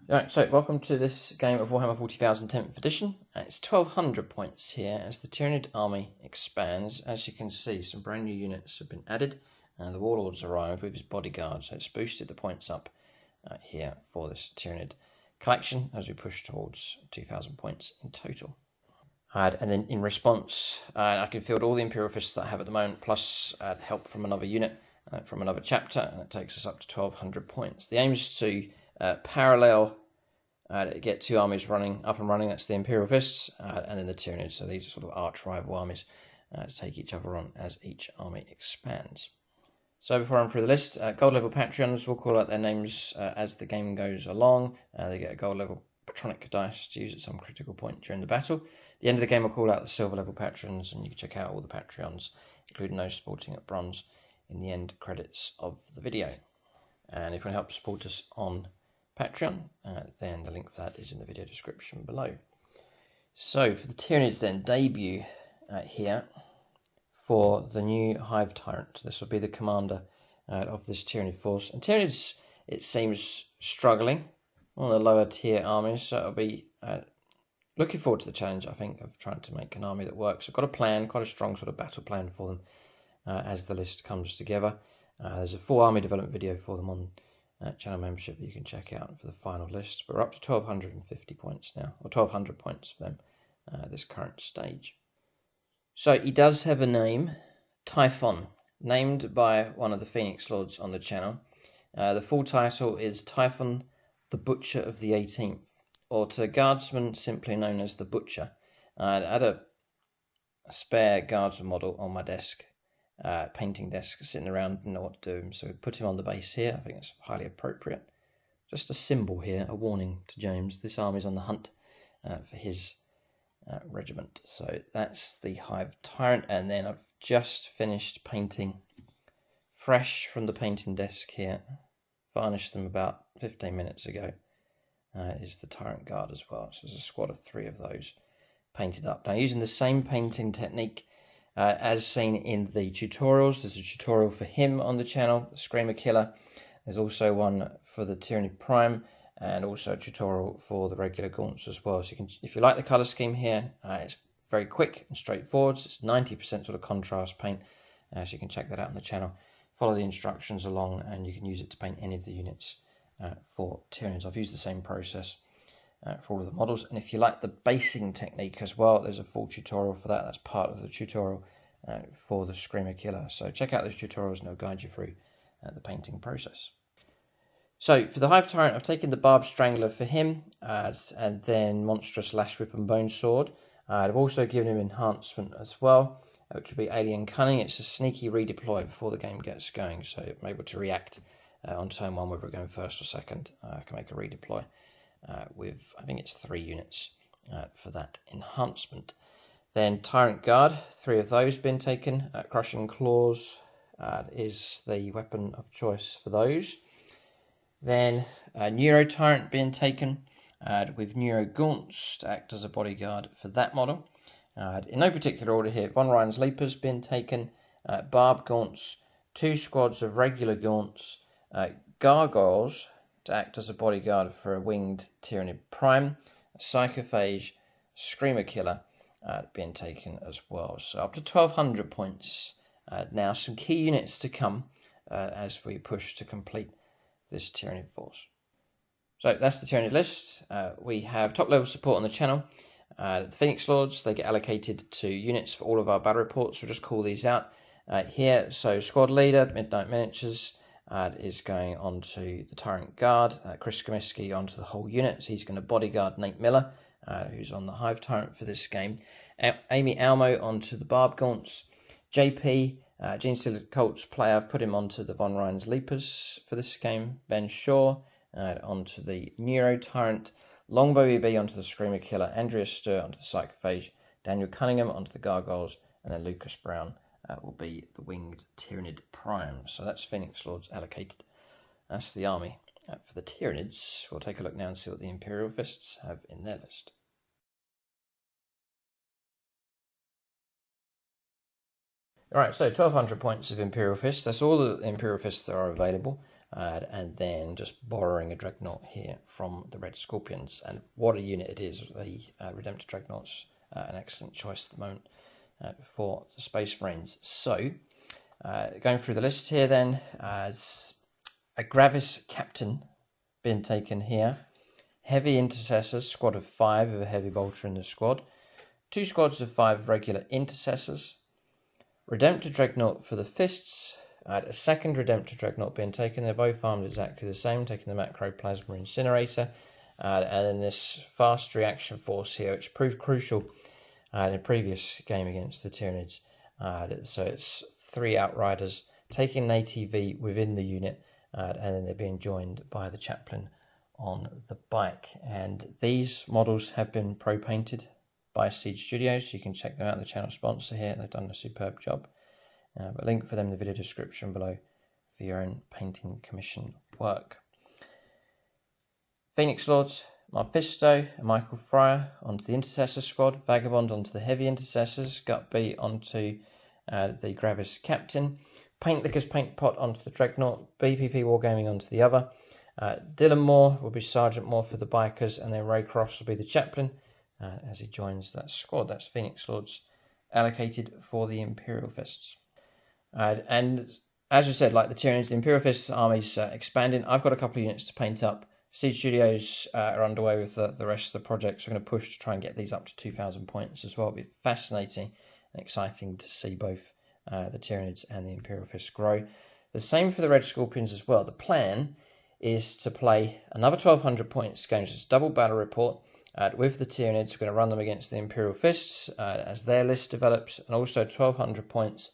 Alright, so welcome to this game of Warhammer 40,000 10th edition. It's 1200 points here as the Tyranid army expands. As you can see, some brand new units have been added. The Warlord's arrived with his bodyguard, so it's boosted the points up here for this Tyranid collection as we push towards 2,000 points in total. And then in response, I can field all the Imperial fists that I have at the moment, plus help from another unit from another chapter, and it takes us up to 1200 points. The aim is to parallel get two armies up and running. That's the Imperial Fists and then the Tyranids. So these are sort of arch rival armies to take each other on as each army expands. So before I'm through the list, gold level Patreons will call out their names as the game goes along. They get a gold level Patronic dice to use at some critical point during the battle. At the end of the game, I'll call out the silver level Patrons, and you can check out all the Patreons, including those sporting at bronze, in the end credits of the video. And if you want to help support us on Patreon, then the link for that is in the video description below. So for the Tyranids then, debut here for the new Hive Tyrant. This will be the commander of this Tyranid force. And Tyranids, it seems, struggling, one of the lower tier armies, so it'll be looking forward to the challenge, I think, of trying to make an army that works. I've got a plan, quite a strong sort of battle plan for them as the list comes together. There's a full army development video for them on channel membership that you can check out for the final list. But we're up to 1,250 points now, or 1,200 points for them at this current stage. So he does have a name, Typhon, named by one of the Phoenix Lords on the channel. The full title is Typhon, the Butcher of the 18th, or to guardsmen simply known as the Butcher. I had a spare guardsman model on my desk, painting desk, sitting around, didn't know what to do, so we put him on the base here. I think it's highly appropriate. Just a symbol here, a warning to James. This army's on the hunt for his regiment. So that's the Hive Tyrant, and then I've just finished painting, fresh from the painting desk here, varnished them about 15 minutes ago, is the Tyrant Guard as well. So there's a squad of 3 of those painted up. Now using the same painting technique as seen in the tutorials. There's a tutorial for him on the channel, the Screamer Killer. There's also one for the Tyranid Prime, and also a tutorial for the regular gaunts as well. So you can, if you like the colour scheme here, it's very quick and straightforward. It's 90% sort of contrast paint, so you can check that out on the channel. Follow the instructions along, and you can use it to paint any of the units for Tyranids. I've used the same process for all of the models, and if you like the basing technique as well, there's a full tutorial for that. That's part of the tutorial for the Screamer Killer. So check out those tutorials and they'll guide you through the painting process. So for the Hive Tyrant, I've taken the Barbed Strangler for him, and then Monstrous Lash Whip and Bone Sword. I've also given him enhancement as well, which will be Alien Cunning. It's a sneaky redeploy before the game gets going, so I'm able to react on turn 1, whether we're going first or second. I can make a redeploy with, I think it's 3 units for that enhancement. Then Tyrant Guard, 3 of those been taken. Crushing Claws is the weapon of choice for those. Then Neuro Tyrant being taken with Neuro Gaunts to act as a bodyguard for that model. In no particular order here, Von Ryan's Leapers being taken, Barb Gaunts, 2 squads of regular Gaunts, Gargoyles to act as a bodyguard for a winged Tyranid Prime, a Psychophage, Screamer Killer being taken as well. So up to 1,200 points. Now some key units to come as we push to complete this Tyranid force. So that's the Tyranid list. We have top level support on the channel. The Phoenix Lords, they get allocated to units for all of our battle reports. We'll just call these out here. So Squad Leader, Midnight Miniatures, is going on to the Tyrant Guard. Chris Comiskey onto the whole unit. So he's going to bodyguard Nate Miller, who's on the Hive Tyrant for this game. Amy Almo onto the Barb Gaunts. JP, Gene Stealer Colts player, I've put him onto the Von Ryan's Leapers for this game. Ben Shaw onto the Neuro Tyrant. Longbow EB onto the Screamer Killer. Andrea Stur onto the Psychophage. Daniel Cunningham onto the Gargoyles. And then Lucas Brown will be the winged Tyranid Prime. So that's Phoenix Lords allocated. That's the army. For the Tyranids, we'll take a look now and see what the Imperial Fists have in their list. Alright, so 1,200 points of Imperial Fists. That's all the Imperial Fists that are available. and then just borrowing a dreadnought here from the Red Scorpions. And what a unit it is. The Redemptor Dreadnought's an excellent choice at the moment for the Space Marines. So, going through the list here then, as a Gravis Captain being taken here, Heavy Intercessors, squad of 5 with a Heavy Bolter in the squad, 2 squads of 5 regular Intercessors, Redemptor Dreadnought for the Fists, a second Redemptor Dreadnought being taken. They're both armed exactly the same, taking the Macro Plasma Incinerator, and then this fast reaction force here, which proved crucial in a previous game against the Tyranids. So it's 3 Outriders taking an ATV within the unit, and then they're being joined by the Chaplain on the bike. And these models have been pro-painted by Siege Studios, so you can check them out, the channel sponsor here. They've done a superb job. But link for them in the video description below for your own painting commission work. Phoenix Lords, Mephisto and Michael Fryer onto the Intercessor squad, Vagabond onto the Heavy Intercessors, Gut B onto the Gravis Captain, Paint Lickers Paint Pot onto the Dreadnought, BPP Wargaming onto the other. Dylan Moore will be Sergeant Moore for the Bikers, and then Ray Cross will be the Chaplain as he joins that squad. That's Phoenix Lords allocated for the Imperial Fists. And as I said, like the Tyranids, the Imperial Fists army's expanding. I've got a couple of units to paint up. Siege Studios are underway with the rest of the projects. We're going to push to try and get these up to 2,000 points as well. It'll be fascinating and exciting to see both the Tyranids and the Imperial Fists grow. The same for the Red Scorpions as well. The plan is to play another 1,200 points games. It's double battle report with the Tyranids. We're going to run them against the Imperial Fists as their list develops, and also 1,200 points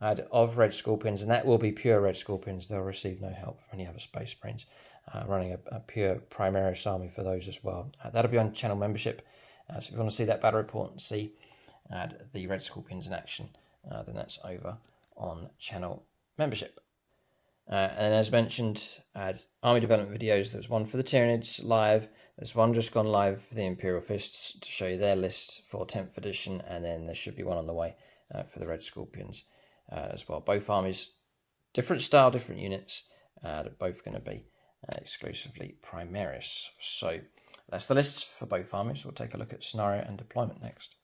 of Red Scorpions, and that will be pure Red Scorpions. They'll receive no help from any other Space Marines. Running a pure Primaris army for those as well. That'll be on channel membership. So if you want to see that battle report and see the Red Scorpions in action, then that's over on channel membership. And as mentioned, army development videos. There's one for the Tyranids live. There's one just gone live for the Imperial Fists to show you their list for 10th edition, and then there should be one on the way for the Red Scorpions as well. Both armies, different style, different units. They're both going to be exclusively Primaris. So that's the lists for both armies. We'll take a look at scenario and deployment next.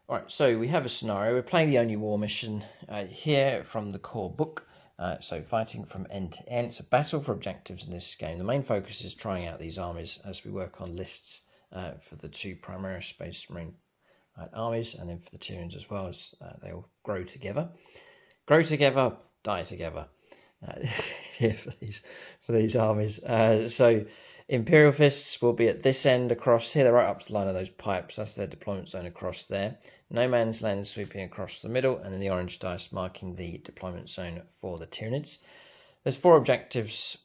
Alright, so we have a scenario. We're playing the Only War mission here from the core book. So fighting from end to end. It's a battle for objectives in this game. The main focus is trying out these armies as we work on lists for the 2 Primaris Space Marine armies, and then for the Tyranids as well, as they all grow together. Grow together, die together. Here for these armies. So Imperial Fists will be at this end across here. They're right up to the line of those pipes. That's their deployment zone across there. No Man's Land sweeping across the middle, and then the orange dice marking the deployment zone for the Tyranids. There's 4 objectives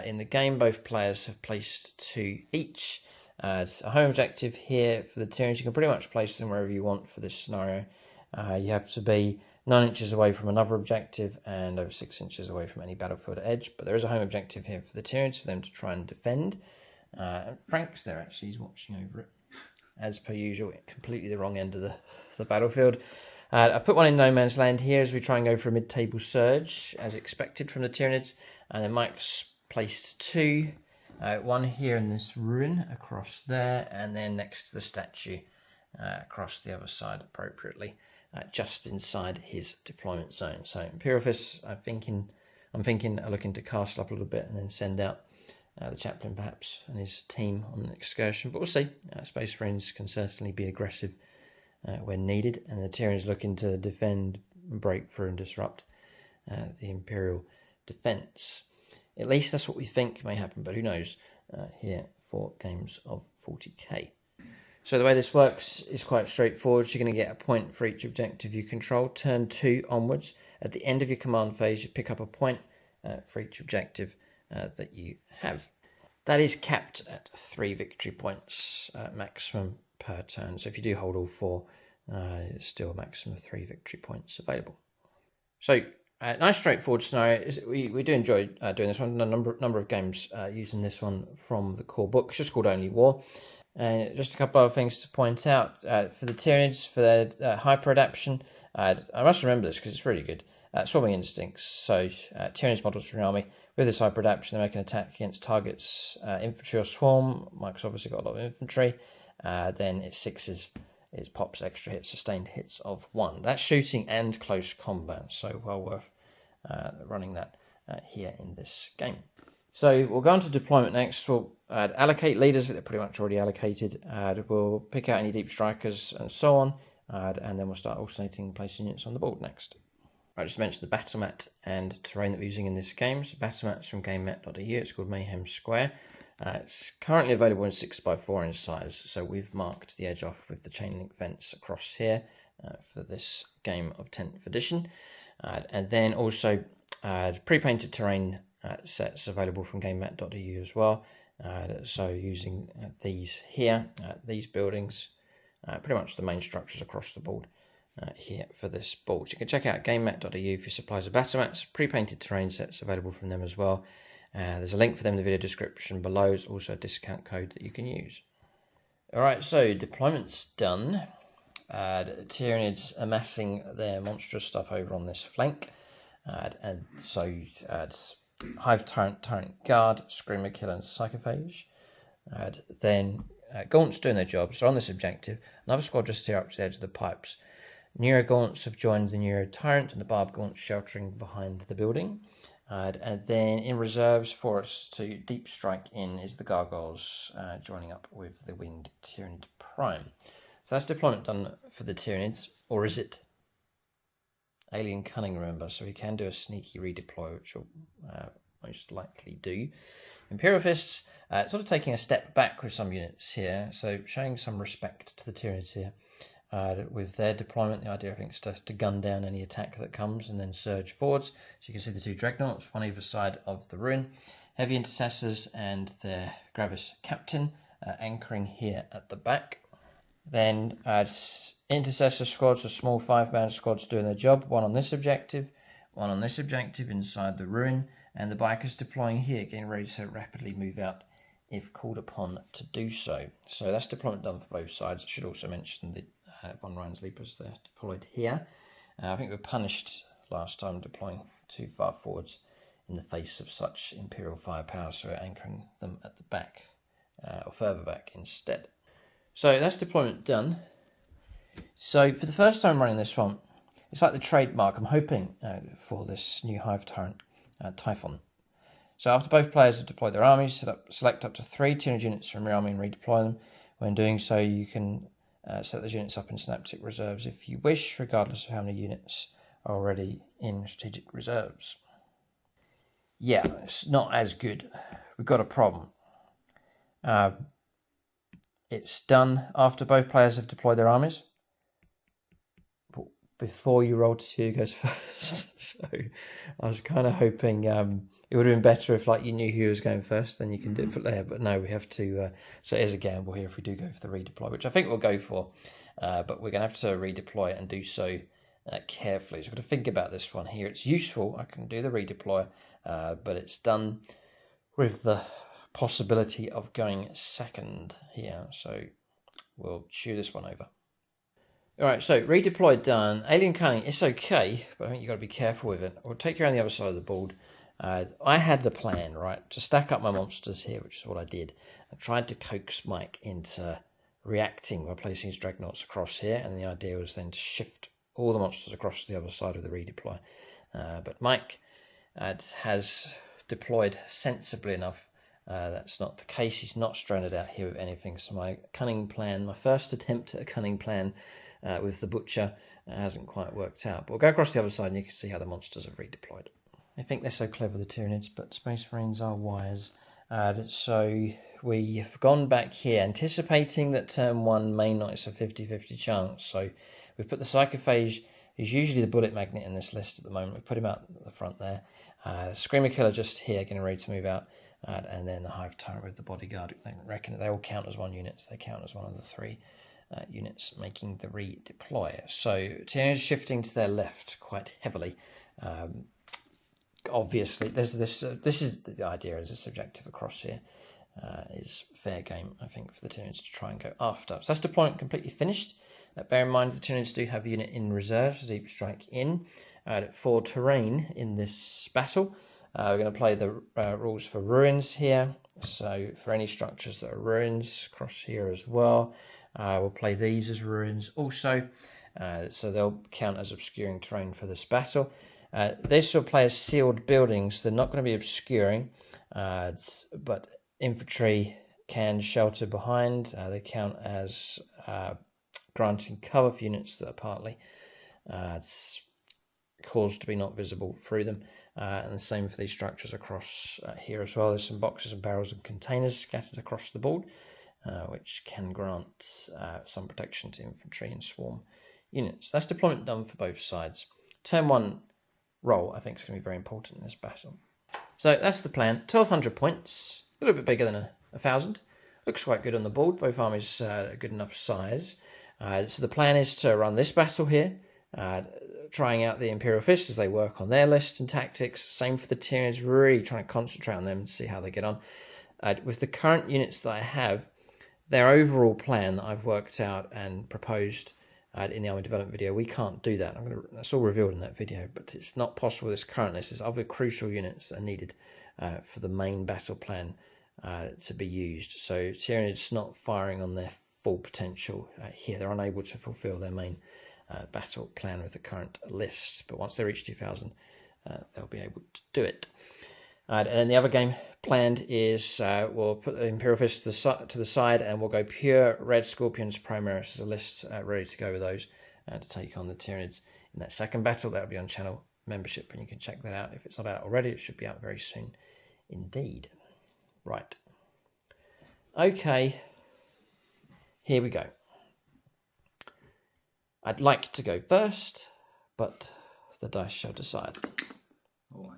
in the game. Both players have placed 2 each. A home objective here for the Tyranids. You can pretty much place them wherever you want for this scenario. You have to be 9 inches away from another objective and over 6 inches away from any battlefield edge. But there is a home objective here for the Tyranids for them to try and defend. Frank's there actually, he's watching over it. As per usual, completely the wrong end of the battlefield. I've put one in No Man's Land here as we try and go for a mid-table surge, as expected from the Tyranids. And then Mike's placed 2. One here in this ruin across there, and then next to the statue across the other side appropriately. Just inside his deployment zone. So Imperial Fists, I'm thinking are looking to cast up a little bit and then send out the Chaplain perhaps and his team on an excursion. But we'll see. Space Marines can certainly be aggressive when needed, and the Tyranids looking to defend, break through and disrupt the Imperial defence. At least that's what we think may happen, but who knows here for games of 40k. So the way this works is quite straightforward. You're going to get a point for each objective you control. Turn 2 onwards. At the end of your command phase, you pick up a point for each objective that you have. That is capped at 3 victory points maximum per turn. So if you do hold all 4, it's still a maximum of 3 victory points available. So nice straightforward scenario. We do enjoy doing this one. A number of games using this one from the core book. It's just called Only War. And just a couple of things to point out. For the Tyranids, for their hyper adaptation, I must remember this because it's really good. Swarming instincts. So Tyranids models from the army. With this hyper adaptation, they make an attack against targets, infantry or swarm. Mike's obviously got a lot of infantry. Then it sixes. It pops extra hits, sustained hits of 1. That's shooting and close combat. So well worth running that here in this game. So we'll go on to deployment next. We'll allocate leaders, they're pretty much already allocated. We'll pick out any deep strikers and so on. And then we'll start alternating placing units on the board next. I just mentioned the battle mat and terrain that we're using in this game. So battle mat's from GameMat.eu. It's called Mayhem Square. It's currently available in 6x4 in size. So we've marked the edge off with the chain link fence across here for this game of 10th edition. And then also pre-painted terrain sets available from GameMat.eu as well. So using these here, these buildings, pretty much the main structures across the board. Here for this board. So you can check out GameMat.eu for supplies of battle mats, pre-painted terrain sets available from them as well. There's a link for them in the video description below. There's also a discount code that you can use. Alright, so deployment's done. Tyranids amassing their monstrous stuff over on this flank. And so Hive Tyrant, Tyrant Guard, Screamer Killer and Psychophage. Then Gaunts doing their job. So on this objective, another squad just here up to the edge of the pipes. Neuro Gaunts have joined the Neuro Tyrant and the Barb Gaunts sheltering behind the building. And then in reserves for us to deep strike in is the Gargoyles joining up with the Winged Tyranid Prime. So that's deployment done for the Tyranids, or is it? Alien Cunning, remember, so we can do a sneaky redeploy, which will most likely do. Imperial Fists, sort of taking a step back with some units here, so showing some respect to the Tyranids here. With their deployment, the idea I think is to gun down any attack that comes and then surge forwards. So you can see the 2 Dreadnoughts, one either side of the ruin. Heavy Intercessors and their Gravis Captain anchoring here at the back. Then Intercessor squads, or small 5-man squads doing their job. One on this objective inside the ruin. And the Bikers deploying here, getting ready to rapidly move out if called upon to do so. So that's deployment done for both sides. I should also mention the Von Rheinsleepers, they're deployed here. I think we were punished last time deploying too far forwards in the face of such Imperial firepower, so we're anchoring them at the back, or further back instead. So that's deployment done. So for the first time running this one, it's like the trademark I'm hoping for this new Hive Tyrant, Typhon. So after both players have deployed their armies, select up to 3 Tyranid units from your army and redeploy them. When doing so, you can set those units up in synaptic reserves if you wish, regardless of how many units are already in strategic reserves. Yeah, it's not as good. We've got a problem. It's done after both players have deployed their armies. But before you roll to see who goes first. So I was kind of hoping it would have been better if you knew who was going first, then you can do it from there. But no, we have to. So it is a gamble here if we do go for the redeploy, which I think we'll go for. But we're going to have to redeploy and do so carefully. So we've got to think about this one here. It's useful. I can do the redeploy, but it's done with the possibility of going second here. So we'll chew this one over. Alright, so redeploy done. Alien Cunning, it's okay, but I think you've got to be careful with it. We'll take you around the other side of the board. I had the plan, right, to stack up my monsters here, which is what I did. I tried to coax Mike into reacting by placing his Dreadnoughts across here, and the idea was then to shift all the monsters across the other side of the redeploy. But Mike has deployed sensibly enough. That's not the case. He's not stranded out here with anything. So my cunning plan, my first attempt at a cunning plan with the Butcher hasn't quite worked out. But we'll go across the other side and you can see how the monsters have redeployed. I think they're so clever, the Tyranids, but Space Marines are wise. So we've gone back here, anticipating that turn 1 may not. It's a 50-50 chance. So we've put the Psychophage, who's usually the bullet magnet in this list at the moment. We've put him out the front there. Screamer Killer just here, getting ready to move out. And then the Hive Tyrant with the Bodyguard. I reckon they all count as 1 unit, so they count as one of the 3 units making the redeploy. So Tyranids shifting to their left quite heavily. Obviously, there's this is the idea as this objective across here is fair game, I think, for the Tyranids to try and go after. So that's deployment completely finished. Bear in mind the Tyranids do have a unit in reserve, so deep strike in. For terrain in this battle, we're going to play the rules for ruins here. So for any structures that are ruins, across here as well, we'll play these as ruins also. So they'll count as obscuring terrain for this battle. This will play as sealed buildings. They're not going to be obscuring, but infantry can shelter behind. They count as granting cover for units that are partly caused to be not visible through them. And the same for these structures across here as well. There's some boxes and barrels and containers scattered across the board, which can grant some protection to infantry and swarm units. That's deployment done for both sides. Turn 1 roll, I think, is going to be very important in this battle. So that's the plan. 1,200 points, a little bit bigger than 1,000. Looks quite good on the board. Both armies are good enough size. So the plan is to run this battle here, trying out the Imperial Fist as they work on their list and tactics. Same for the Tyranids, really trying to concentrate on them and see how they get on. With the current units that I have, their overall plan that I've worked out and proposed in the army development video, we can't do that. That's all revealed in that video, but it's not possible with this current list. There's other crucial units that are needed for the main battle plan to be used. So Tyranids not firing on their full potential here. They're unable to fulfill their main battle plan with the current list, but once they reach 2,000, they'll be able to do it. And then the other game planned is we'll put the Imperial Fist to the side, and we'll go pure Red Scorpions Primaris as a list ready to go with those to take on the Tyranids in that second battle. That'll be on channel membership, and you can check that out. If it's not out already, it should be out very soon indeed. Right. Okay. Here we go. I'd like to go first, but the dice shall decide.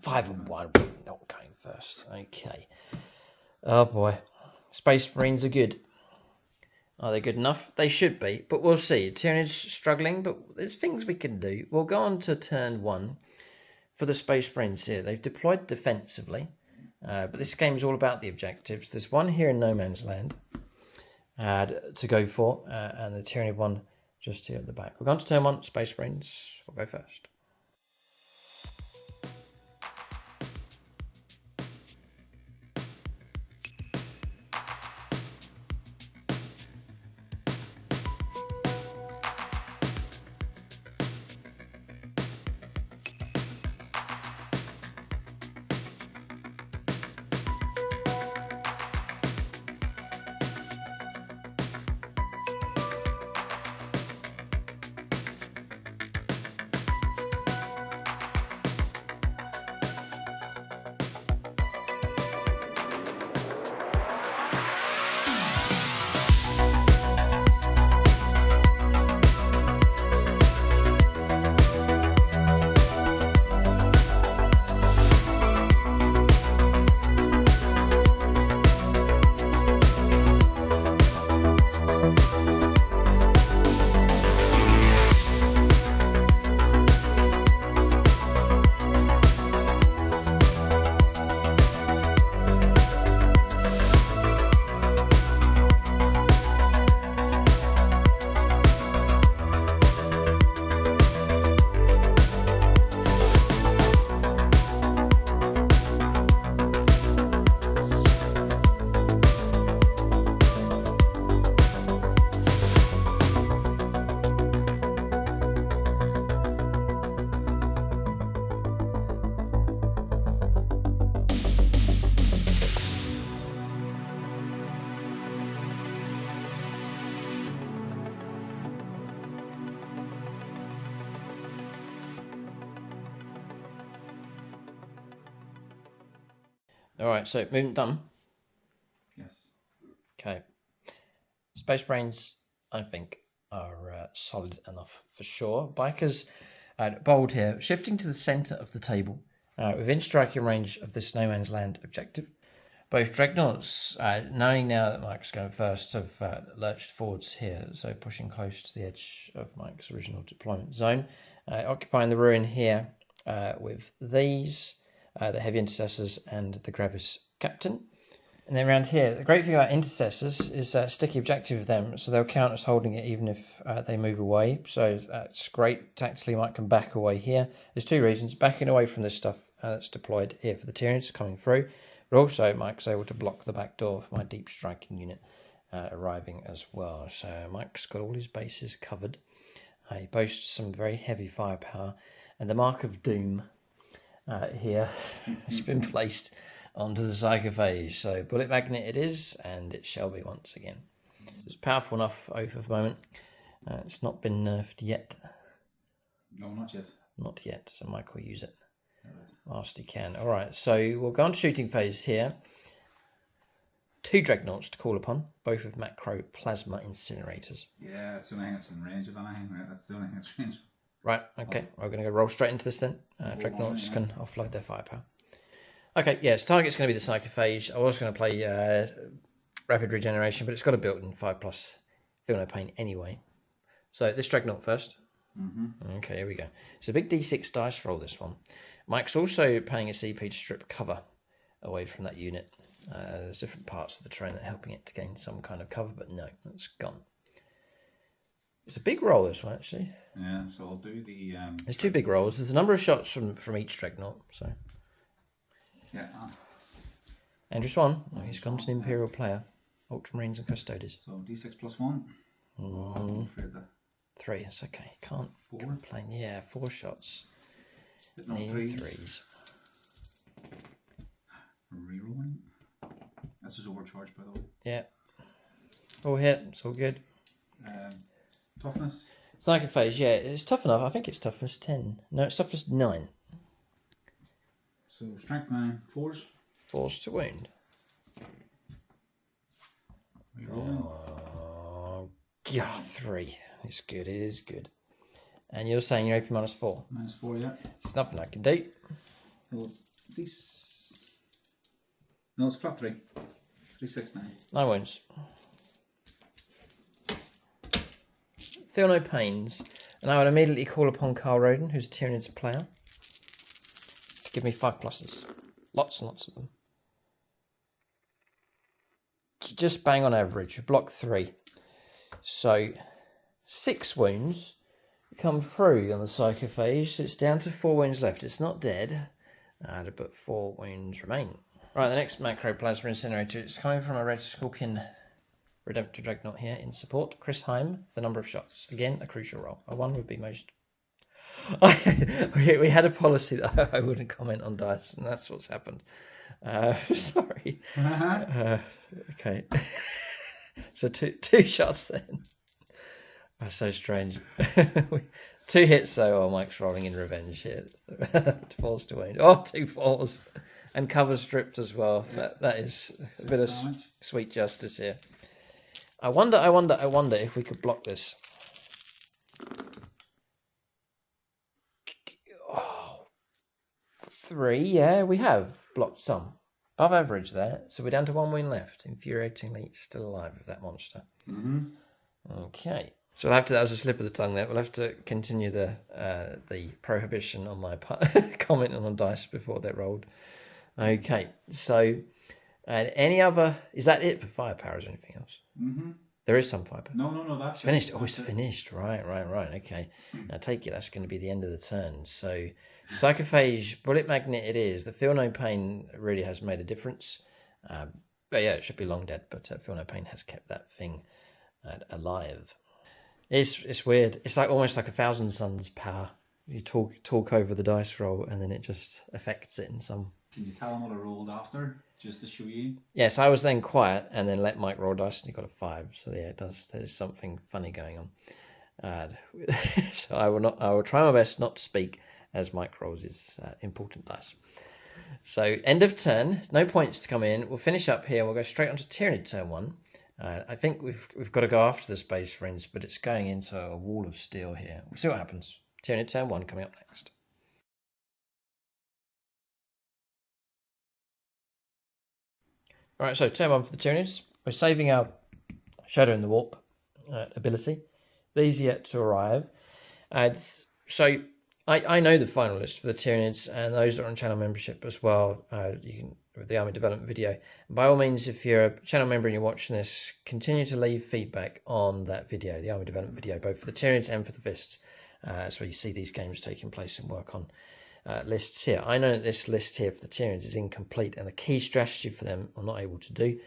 5 and 1, not going first. Okay. Oh boy. Space Marines are good. Are they good enough? They should be, but we'll see. Tyranids struggling, but there's things we can do. We'll go on to turn 1 for the Space Marines here. They've deployed defensively, but this game is all about the objectives. There's one here in no man's land to go for, and the Tyranid one just here at the back. We're going to turn 1, Space Marines. We'll go first. Alright, so movement done? Yes. Okay. Space Marines, I think, are solid enough for sure. Bikers, bold here, shifting to the centre of the table, within striking range of this no man's land objective. Both Dreadnoughts, knowing now that Mike's going first, have lurched forwards here, so pushing close to the edge of Mike's original deployment zone. Occupying the ruin here with these, the Heavy Intercessors and the Gravis Captain. And then around here, the great thing about intercessors is sticky objective with them, so they'll count as holding it even if they move away. So that's great. Tactically, might can back away here. There's two reasons: backing away from this stuff that's deployed here for the Tyranids coming through, but also Mike's able to block the back door for my deep striking unit arriving as well. So Mike's got all his bases covered. He boasts some very heavy firepower, and the mark of doom here has been placed onto the Psychophage. So bullet magnet it is, and it shall be once again. So it's powerful enough over the moment. It's not been nerfed yet. No, not yet. Not yet, so Mike will use it whilst he can. Alright, so we'll go on to shooting phase here. 2 dreadnoughts to call upon, both with macro plasma incinerators. Yeah, that's the only thing that's in range of anything, right? That's the only thing that's in range. Right, okay, we're going to go roll straight into this then. Dreadnoughts can offload their firepower. Okay, yeah, so target's going to be the Psychophage. I was going to play Rapid Regeneration, but it's got a built-in 5+. Feel no pain anyway. So this Dreadnought first. Okay, here we go. It's a big D6 dice roll, this one. Mike's also paying a CP to strip cover away from that unit. There's different parts of the terrain that are helping it to gain some kind of cover, but no, that's gone. It's a big roll, this one, actually. Yeah, so I'll do the... There's 2 big rolls. There's a number of shots from each Dreadnought, so... Yeah. And just one. Oh, he's gone to an Imperial player. Ultramarines and Custodes. So D6 plus 1. I'm afraid that 3, it's okay. Can't 4. complain. Yeah, 4 shots. No Need threes. 3s. Rerolling. This is overcharged, by the way. Yeah. All hit. It's all good. Toughness. Psychophage, yeah, it's tough enough. I think it's toughness 10. No, it's toughness 9. So strength 9, 4s. Force to wound. Rerolling. Oh, yeah, 3. It's good. It is good. And you're saying you're AP -4. -4, yeah. There's nothing I can do. So these. No, it's flat 3. 3, 6, 9. 9 wounds. Feel no pains. And I would immediately call upon Carl Roden, who's a Tyranids player, to give me 5+. Lots and lots of them. Just bang on average. Block 3. So 6 wounds come through on the Psychophage. So it's down to 4 wounds left. It's not dead, but 4 wounds remain. Right, the next macro plasma incinerator. It's coming from a Red Scorpion Redemptor Dreadnought here in support. Chris Heim, the number of shots. Again, a crucial roll. A 1 would be most... we had a policy that I wouldn't comment on dice, and that's what's happened. Sorry. Okay. So two shots then. That's so strange. 2 hits though. Oh, Mike's rolling in revenge here. 4s to wound. Oh, 2 4s. And cover stripped as well. Yeah. That is a bit of damage. sweet justice here. I wonder if we could block this. Oh, 3, yeah, we have blocked some. Above average there. So we're down to 1 wound left. Infuriatingly still alive with that monster. Okay. So we'll have to, that was a slip of the tongue there. We'll have to continue the prohibition on my part, commenting on dice before they're rolled. Okay. So, and any other, is that it for firepower? Is there anything else? There is some firepower. No, that's It's finished. it. Oh, it's finished. Right. Okay. Now take it, that's going to be the end of the turn. So, Psychophage, bullet magnet it is. The Feel No Pain really has made a difference. But yeah, it should be long dead, but Feel No Pain has kept that thing alive. It's weird. It's like almost like 1,000 Suns power. You talk over the dice roll, and then it just affects it in some... Can you tell them what I rolled after, just to show you? Yes, I was then quiet, and then let Mike roll dice, and he got a 5. So yeah, it does. There's something funny going on. So I will try my best not to speak as Mike rolls his important dice. So end of turn, no points to come in. We'll finish up here. We'll go straight on to Tyranid turn 1. I think we've got to go after the Space Marines, but it's going into a wall of steel here. We'll see what happens. Tyranid turn 1 coming up next. Alright, so turn 1 for the Tyranids. We're saving our Shadow in the Warp ability. These yet to arrive. So I know the finalists for the Tyranids, and those that are on channel membership as well. You can with the army development video. And by all means, if you're a channel member and you're watching this, continue to leave feedback on that video, the army development video, both for the Tyranids and for the Fists. That's where you see these games taking place and work on lists here. I know that this list here for the Tyranids is incomplete, and the key strategy for them I'm not able to do.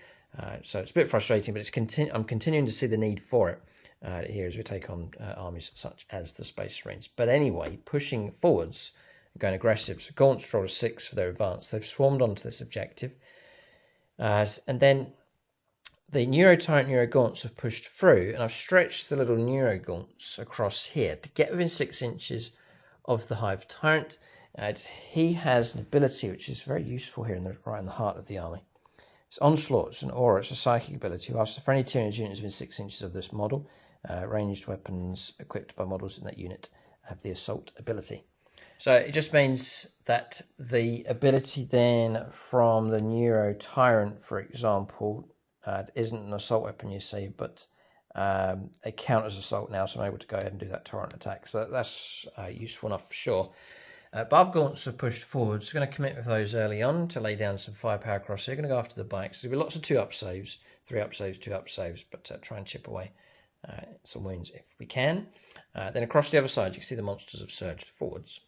So it's a bit frustrating, but I'm continuing to see the need for it here as we take on armies such as the Space Marines. But anyway, pushing forwards, going aggressive. So Gaunts roll a 6 for their advance. They've swarmed onto this objective. And then the Neuro Tyrant Neuro Gaunts have pushed through, and I've stretched the little Neuro Gaunts across here to get within 6 inches of the Hive Tyrant. He has an ability which is very useful here right in the heart of the army. It's Onslaught. It's an aura. It's a psychic ability. Whilst for any Tyranids units within 6 inches of this model, ranged weapons equipped by models in that unit have the Assault ability. So it just means that the ability then from the Neuro Tyrant, for example, isn't an assault weapon, you see, but it counts as assault now, so I'm able to go ahead and do that torrent attack. So that's useful enough for sure. Barb Gaunts have pushed forward, so going to commit with those early on to lay down some firepower across here. Going to go after the bikes. There'll be lots of 2-up saves, 3-up saves, 2-up saves, but try and chip away some wounds if we can. Then across the other side, you can see the monsters have surged forwards.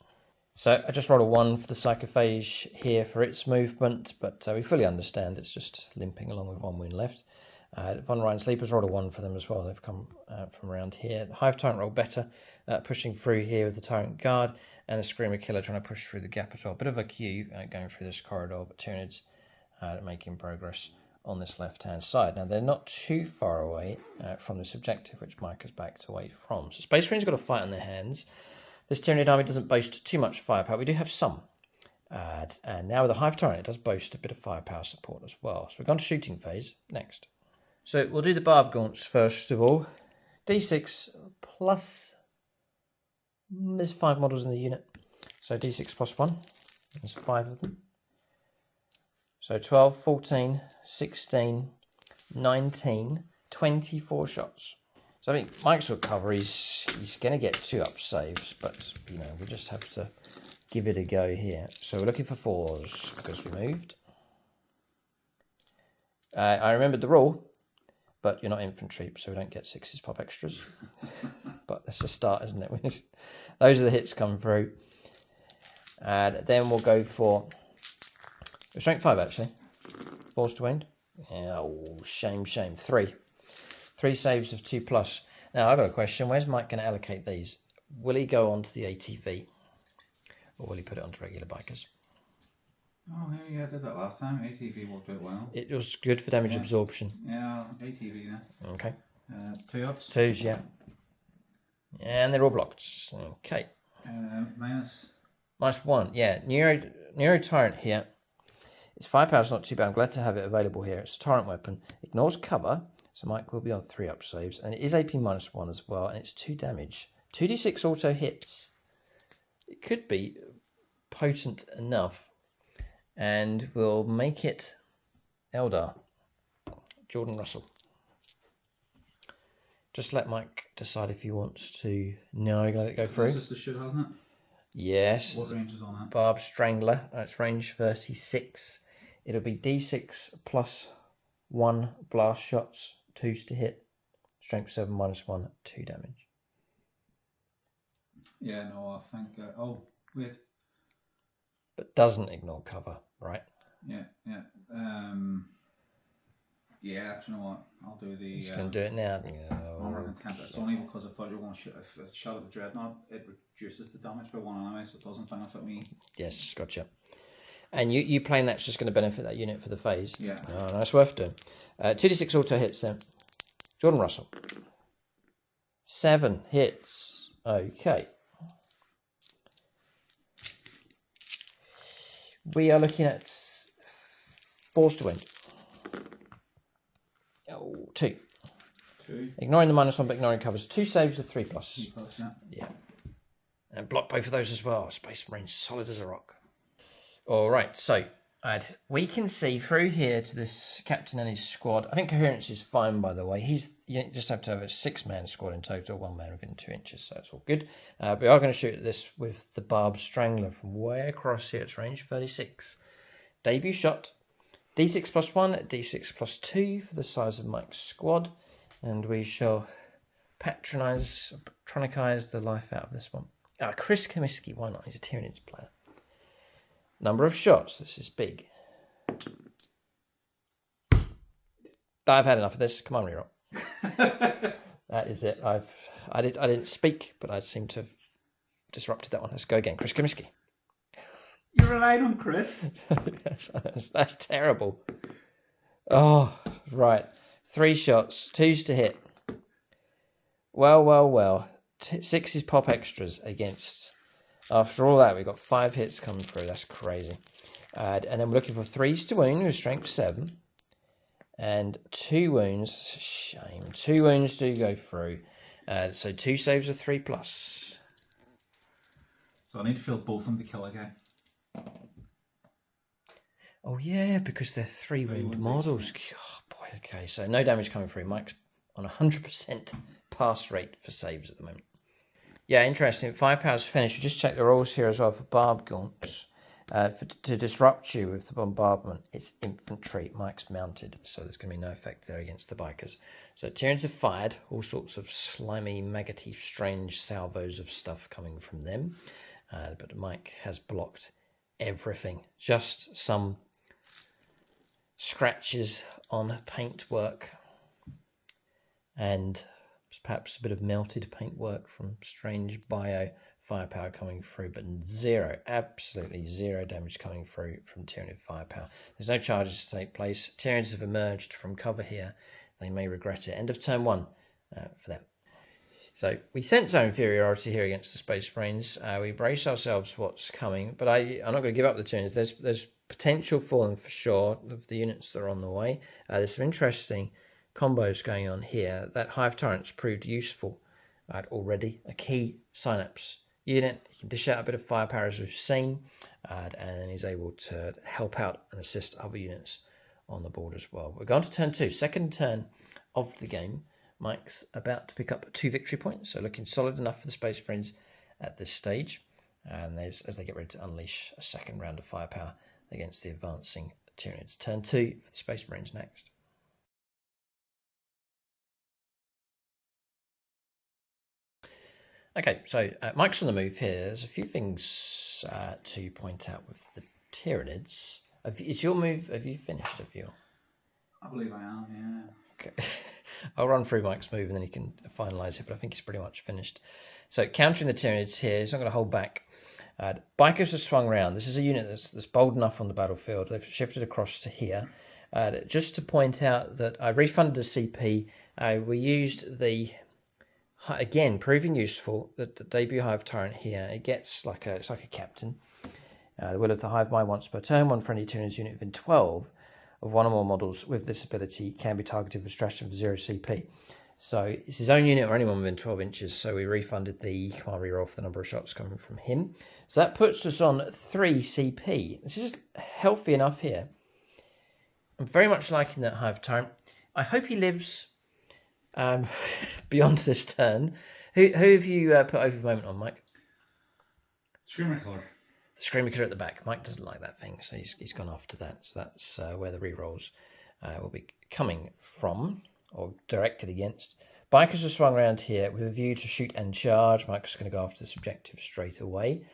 So I just rolled a 1 for the Psychophage here for its movement, but we fully understand it's just limping along with 1 wound left. Von Ryan Sleepers rolled a 1 for them as well. They've come from around here. The Hive Tyrant rolled better, pushing through here with the Tyrant Guard, and the Screamer Killer trying to push through the gap as well. Bit of a queue going through this corridor, but Tyranids making progress on this left-hand side. Now, they're not too far away from this objective, which Mike has backed away from. So Space Marines got a fight on their hands. This Tyranid army doesn't boast too much firepower. We do have some. And now with the Hive Tyrant, it does boast a bit of firepower support as well. So we've gone to shooting phase next. So we'll do the Barb Gaunts first of all. D6 plus... There's 5 models in the unit. So D6 plus 1. There's 5 of them. So 12, 14, 16, 19, 24 shots. So I think Mike's will cover. He's going to get 2-up saves, but we'll just have to give it a go here. So we're looking for 4s because we moved. I remembered the rule, but you're not infantry, so we don't get 6s pop extras. But that's a start, isn't it? Those are the hits come through. And then we'll go for strength 5 actually. Force to wound. Oh, shame. 3. 3 saves of 2+. Now, I've got a question. Where's Mike going to allocate these? Will he go on to the ATV? Or will he put it onto regular bikers? Oh, yeah, I did that last time. ATV worked out well. It was good for damage absorption. Yeah, ATV then. Okay. 2-ups. 2s, yeah. And they're all blocked. Okay. -1, yeah. Neuro Tyrant here. Its firepower's not too bad. I'm glad to have it available here. It's a Tyrant weapon. Ignores cover. So Mike will be on 3-up saves. And it is AP -1 as well. And it's 2 damage. 2d6 auto hits. It could be potent enough. And we'll make it Eldar. Jordan Russell. Just let Mike decide if he wants to... No, you're going to let it go through. That's just the shit, hasn't it? Yes. What range is on that? Barb Strangler. That's range 36. It'll be D6 plus 1 blast shots. 2s to hit. Strength 7 -1. 2 damage. Yeah, no, I think... oh, wait. But doesn't ignore cover, right? Yeah. Yeah, do you know what? I'll do the... He's going to do it now. It's only because I thought you were going to shoot. If I shot at the Dreadnought, it reduces the damage by 1 anyway, so it doesn't benefit me. Yes, gotcha. And you playing that's just going to benefit that unit for the phase. Yeah. Oh, that's worth doing. 2d6 auto hits then. Jordan Russell. 7 hits. Okay. We are looking at force to win. Oh, 2. 2. Ignoring the -1 but ignoring covers. 2 saves of 3+. 3+, yeah. Yeah. And block both of those as well. Space Marine solid as a rock. All right, so we can see through here to this captain and his squad. I think coherence is fine, by the way. You just have to have a 6-man squad in total, 1 man within 2 inches, so it's all good. We are going to shoot at this with the Barb Strangler from way across here. It's range 36. Debut shot, D6 plus 1, D6 plus 2 for the size of Mike's squad. And we shall patronise the life out of this one. Chris Comiskey, why not? He's a Tyranids player. Number of shots, this is big. I've had enough of this. Come on, reroll. That is it. I didn't speak, but I seem to have disrupted that one. Let's go again. Chris Comiskey. You relied on Chris. that's terrible. Oh, right. 3 shots, 2s to hit. Well. 6 is pop extras against. After all that, we've got 5 hits coming through. That's crazy. And then we're looking for 3s to wound with strength 7. And 2 wounds. Shame. 2 wounds do go through. So 2 saves of 3 plus. So I need to fill both of them to kill a guy. Oh yeah, because they're 3 wound models. Oh boy, okay. So no damage coming through. Mike's on 100% pass rate for saves at the moment. Yeah, interesting. Firepower's finished. We just checked the rolls here as well for barb gaunts. To disrupt you with the bombardment, it's infantry. Mike's mounted, so there's going to be no effect there against the bikers. So Tyranids have fired all sorts of slimy, maggoty, strange salvos of stuff coming from them. But Mike has blocked everything. Just some scratches on paintwork and perhaps a bit of melted paintwork from strange bio firepower coming through, but absolutely zero damage coming through from Tyranid firepower. There's no charges to take place. Tyranids have emerged from cover here. They may regret it. End of turn 1 for them. So we sense our inferiority here against the Space Marines. We brace ourselves for what's coming, but I'm not going to give up the Tyranids. There's potential for them for sure, of the units that are on the way. There's some interesting combos going on here. That Hive Tyrant's proved useful already. A key synapse unit. He can dish out a bit of firepower as we've seen, and he's able to help out and assist other units on the board as well. We're going to turn 2, second turn of the game. Mike's about to pick up 2 victory points, so looking solid enough for the Space Marines at this stage. And as they get ready to unleash a second round of firepower against the advancing Tyranids. Turn 2 for the Space Marines next. Okay, so Mike's on the move here. There's a few things to point out with the Tyranids. Is your move, have you finished, have you? I believe I am, yeah. Okay. I'll run through Mike's move and then he can finalise it, but I think he's pretty much finished. So countering the Tyranids here, he's not going to hold back. Bikers have swung round. This is a unit that's bold enough on the battlefield. They've shifted across to here. Just to point out that I refunded the CP. We used the, again, proving useful, that the debut Hive Tyrant here, it's like a captain. The will of the Hive Mind once per turn, one friendly Tyranids unit within 12 of one or more models with this ability can be targeted with stratagem of 0 CP. So it's his own unit or anyone within 12 inches, so we refunded the reroll for the number of shots coming from him. So that puts us on 3 CP. This is healthy enough here. I'm very much liking that Hive Tyrant. I hope he lives beyond this turn. Who have you put over the moment on, Mike? Screamer Killer. The Screamer Killer at the back. Mike doesn't like that thing, so he's gone after that. So that's where the rerolls will be coming from, or directed against. Bikers are swung around here with a view to shoot and charge. Mike's going to go after this objective straight away.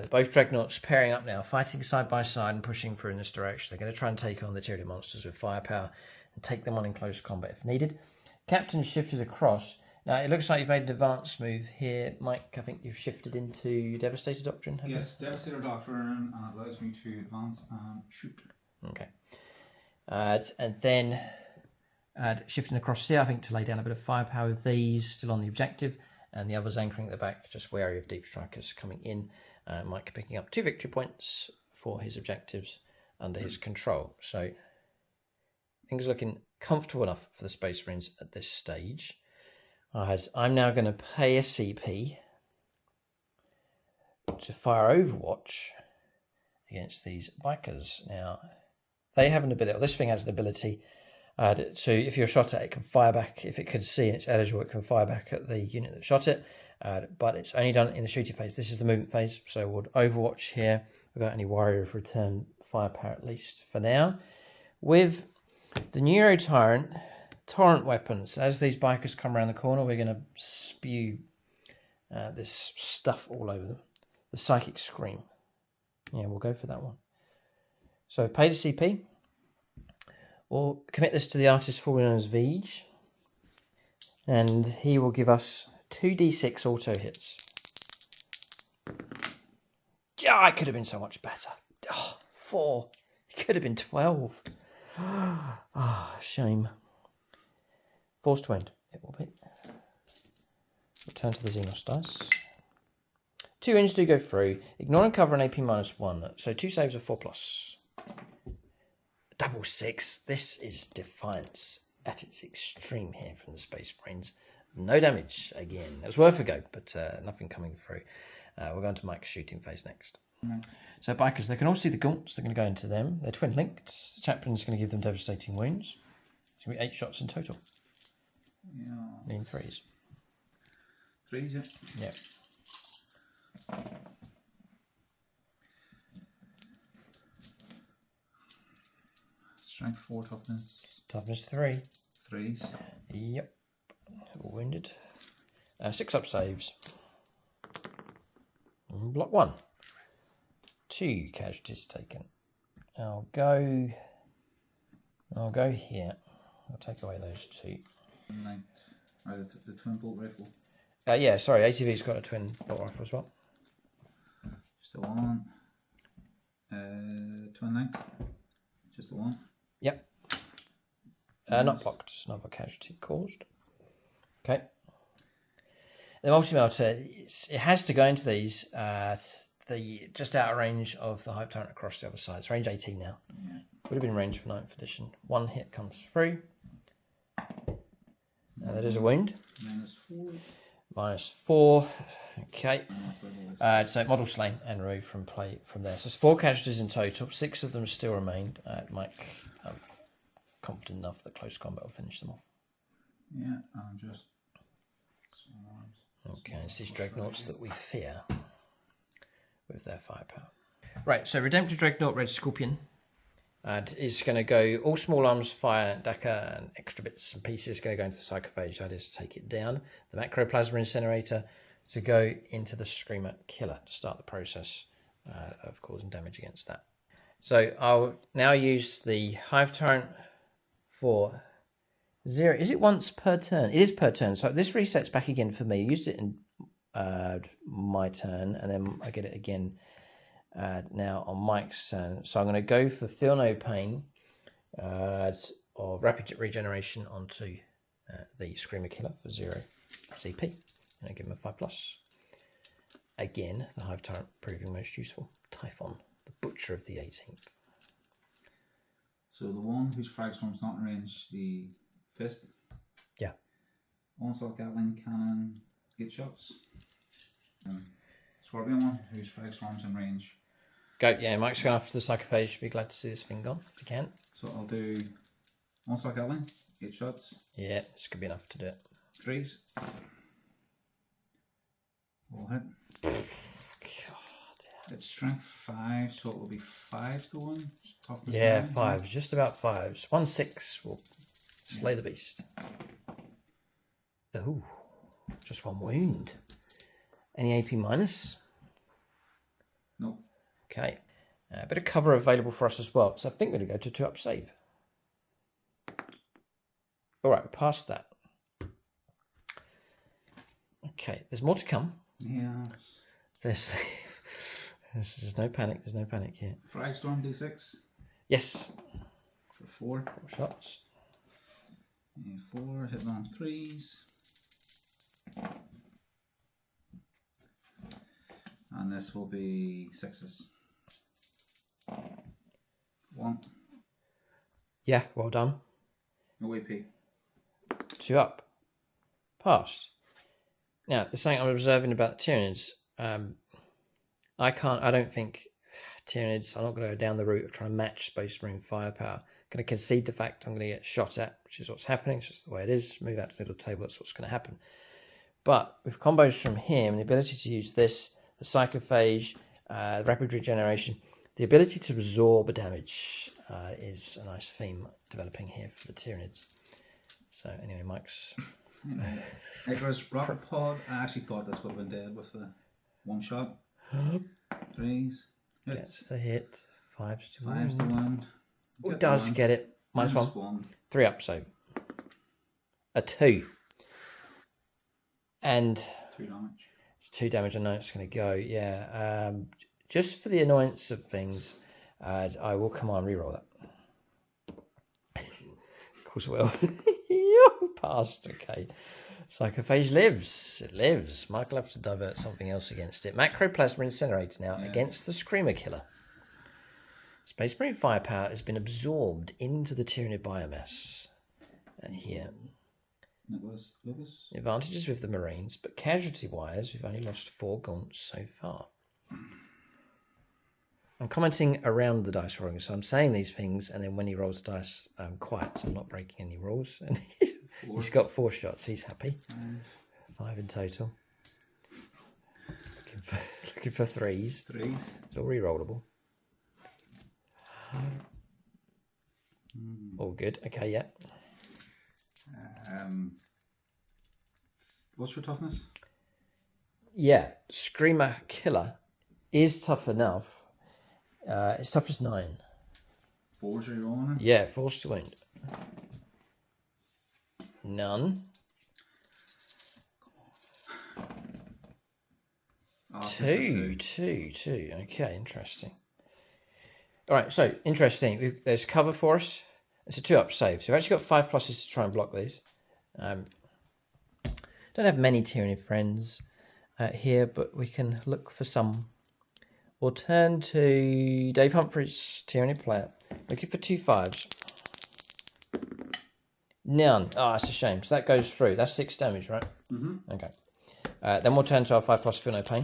Both Dreadnoughts pairing up now, fighting side by side and pushing through in this direction. They're going to try and take on the Tyranid monsters with firepower and take them on in close combat if needed. Captain shifted across. Now, it looks like you've made an advanced move here. Mike, I think you've shifted into Devastator Doctrine, have Yes, Devastator Doctrine, and it allows me to advance and shoot. Okay. And then shifting across here, I think, to lay down a bit of firepower with these still on the objective, and the others anchoring at the back, just wary of deep strikers coming in. Mike picking up 2 victory points for his objectives under his control. So things looking comfortable enough for the Space Marines at this stage. I'm now going to pay a CP to fire Overwatch against these bikers. Now, they have an ability, or this thing has an ability to, if you're shot at, it can fire back. If it can see and it's eligible, it can fire back at the unit that shot it, but it's only done in the shooting phase. This is the movement phase, so we'll Overwatch here without any worry of return firepower, at least for now. With the Neuro Torrent weapons, as these bikers come around the corner, we're going to spew this stuff all over them. The Psychic Scream. Yeah, we'll go for that one. So pay the CP. We'll commit this to the artist formerly known as Vij. And he will give us 2d6 auto hits. Yeah, it could have been so much better. Oh, 4. It could have been 12. Ah, shame. Forced to end, it will be. Return to the Xenos dice. 2 wounds do go through. Ignore and cover an AP -1. So 2 saves of 4+. Double 6. This is defiance at its extreme here from the Space Marines. No damage again. It was worth a go, but nothing coming through. We're going to Mike's shooting phase next. So bikers, they can all see the gaunts. They're going to go into them. They're twin linked. The chaplain's going to give them devastating wounds. It's going to be 8 shots in total. Yeah. Needing 3s. 3s, yeah. Yeah. Strength 4, toughness. Toughness 3. 3s. Yep. All wounded. 6 up saves. Block 1. 2 casualties taken. I'll go here. I'll take away those 2. The twin bolt rifle. Yeah, sorry, ATV's got a twin bolt rifle as well. Just the one. Twin linked. Just the one. Yep. Not blocked. Another casualty caused. Okay. The multi-melter, it has to go into these. The just out of range of the Hype Tyrant across the other side. It's range 18 now. Yeah. Would have been range for 9th edition. 1 hit comes through. That is a wound. -4. Okay. So model slain and removed from play from there. So it's 4 casualties in total. 6 of them still remained. Mike, I'm confident enough that close combat will finish them off. Yeah, I'm just. Okay, it's these dreadnoughts that we fear with their firepower. Right, so Redemptor Dreadnought Red Scorpion is going to go all small arms, fire, Dakar, and extra bits and pieces going to go into the Psychophage. That is to take it down. The Macroplasma Incinerator to go into the Screamer Killer to start the process of causing damage against that. So I'll now use the Hive Tyrant for 0. Is it once per turn? It is per turn. So this resets back again for me. I used it in my turn, and then I get it again now on Mike's turn. So I'm going to go for Feel No Pain of Rapid Regeneration onto the Screamer Killer for 0 CP. And I give him a 5+. Again, the Hive Tyrant proving most useful. Typhon, the Butcher of the 18th. So the one whose frag storm's not in range, the fist. Yeah. Also Gatling Cannon, 8 shots. Scorpion one, whose frag storm's in range. Go, yeah, Mike's going after the Psychophage. Should be glad to see this thing gone, if you can. So I'll do Onslaught Gatling, 8 shots. Yeah, this could be enough to do it. 3s. All hit. God, It's strength 5, so it will be 5 to 1. Toughness yeah, 9. 5s, just about 5s. 1/6 will slay the beast. Oh, just 1 wound. Any AP minus? Nope. Okay. A bit of cover available for us as well. So I think we're going to go to 2 up save. All right, we're past that. Okay, there's more to come. Yeah. There's no panic. There's no panic here. Frag storm D6. Yes. For 4. 4 shots. 4, hitting on 3s. And this will be 6s. 1. Yeah, well done. No AP. 2 up. Passed. Now, there's something I'm observing about the Tyranids. I don't think Tyranids, I'm not going to go down the route of trying to match Space Marine firepower. I'm going to concede the fact I'm going to get shot at, which is what's happening. It's just the way it is. Move out to the middle table, that's what's going to happen. But with combos from him, the ability to use this, the Psychophage, rapid regeneration, the ability to absorb damage is a nice theme developing here for the Tyranids. So anyway, Mike's... Icarus rocket pod. I actually thought this would have been dead with the one shot. 3s. Gets the hit. 5s to 5s to 1. Oh, it does get it. -1. 3 up, so a 2. And 2 damage. It's 2 damage. I know it's going to go. Yeah. Just for the annoyance of things, I will come on reroll that. Of course I will. Passed. Okay. Psychophage lives. It lives. Michael will have to divert something else against it. Macroplasma Incinerator now against the Screamer Killer. Space Marine firepower has been absorbed into the Tyranid biomass. And here. Nicholas. Advantages with the Marines, but casualty-wise, we've only lost 4 gaunts so far. I'm commenting around the dice rolling, so I'm saying these things, and then when he rolls the dice, I'm quiet, so I'm not breaking any rules. And he's got 4 shots. He's happy. 5 in total. Looking for 3s. 3s. It's all re-rollable. All good. Okay, yeah. What's your toughness? Yeah, Screamer Killer is tough enough. It's toughness 9. 4s are you rolling? Yeah, 4s to wound. None. Oh, 2. Okay, interesting. All right, so interesting. There's cover for us. It's a 2-up save. So we've actually got 5 pluses to try and block these. Don't have many Tyranid friends here, but we can look for some. We'll turn to Dave Humphrey's Tyranid player. Looking for 2 5s. None. Oh, that's a shame. So that goes through. That's 6 damage, right? Mm-hmm. Okay. Then we'll turn to our 5 plus Feel No Pain.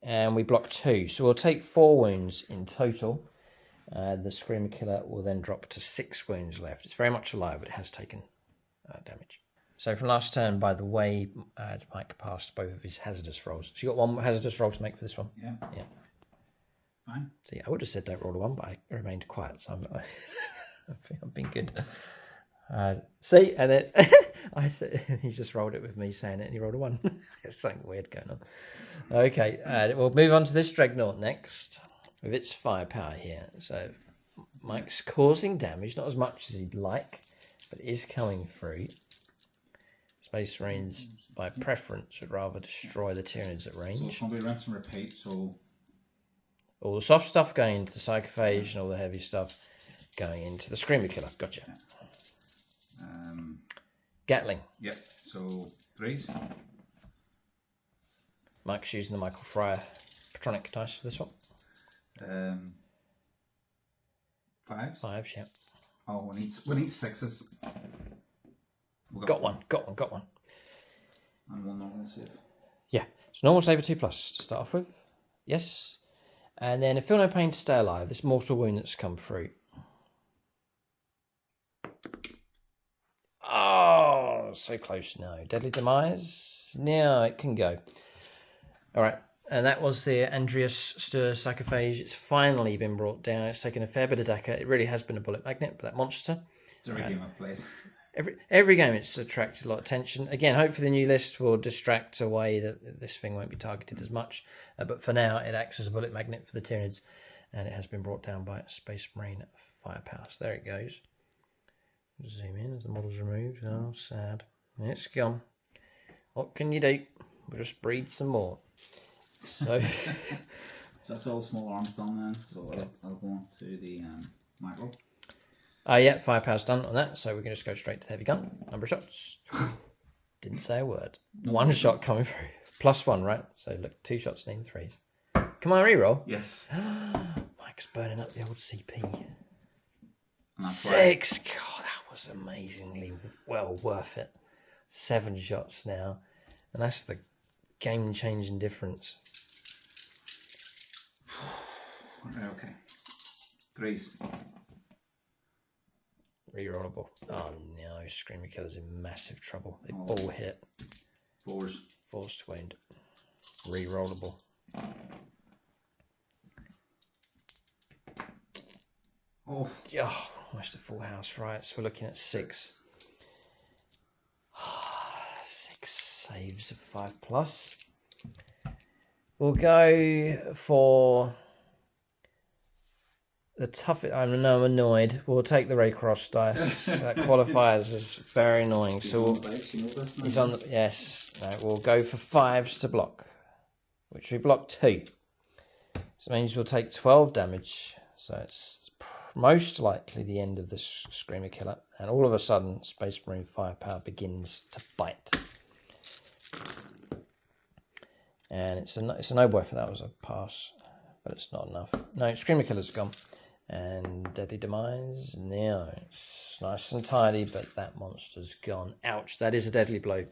And we block 2. So we'll take 4 wounds in total. The Screamer Killer will then drop to 6 wounds left. It's very much alive, but it has taken damage. So from last turn, by the way, Mike passed both of his hazardous rolls. So you got 1 hazardous roll to make for this one? Yeah. Fine. So yeah, I would have said don't roll a 1, but I remained quiet, so I think I've been good. See, and then he just rolled it with me saying it, and he rolled a 1. There's something weird going on. Okay, we'll move on to this Dreadnought next, with its firepower here. So Mike's causing damage, not as much as he'd like, but it is coming through. Space Marines, by preference, would rather destroy the Tyranids at range. So it's going to be rinse and repeat, so... All the soft stuff going into the Psychophage and all the heavy stuff going into the Screamer Killer. Gotcha. Gatling. Yep, so 3s. Mike's using the Michael Fryer Patronic dice for this one. 5s. 5s, yeah. Oh, we need 6s. Got one. And 1 normal save. Yeah, so normal save of 2 plus to start off with. Yes. And then a Feel No Pain to stay alive. This mortal wound that's come through. Oh, so close now. Deadly Demise. Now it can go. All right. And that was the Andreas Stur Psychophage. It's finally been brought down. It's taken a fair bit of Dakar. It really has been a bullet magnet, but that monster. It's every game I've played. Every game it's attracted a lot of attention. Again, hopefully the new list will distract away that this thing won't be targeted as much. But for now, it acts as a bullet magnet for the Tyranids, and it has been brought down by Space Marine firepower. So there it goes. Zoom in as the model's removed. Oh, sad. It's gone. What can you do? We'll just breed some more. So, so that's all the small arms done then. So okay. I'll go on to the macro. Yeah, firepower's done on that, so we can just go straight to the heavy gun. Number of shots. Didn't say a word. No, 1 shot coming through. +1, right? So look, 2 shots needing 3s. Come on, reroll. Yes. Mike's burning up the old CP. 6. God, that was amazingly well worth it. 7 shots now. And that's the game-changing difference. Okay. 3s. Rerollable. Oh no, Screamer Killer's in massive trouble. They all hit. 4s. 4s to wound. Rerollable. Oh. Oh, almost a full house, right? So we're looking at 6. 6 saves of 5+. We'll go for the toughest. I know I'm annoyed. We'll take the Raycross dice. That qualifiers is very annoying. So he's on the yes. No, we'll go for 5s to block, which we block 2. So it means we'll take 12 damage. So it's most likely the end of this Screamer Killer, and all of a sudden, Space Marine firepower begins to bite. And it's a no boy for that was a pass, but it's not enough. No, Screamer Killer's gone. And Deadly Demise, no, it's nice and tidy, but that monster's gone. Ouch, that is a deadly blow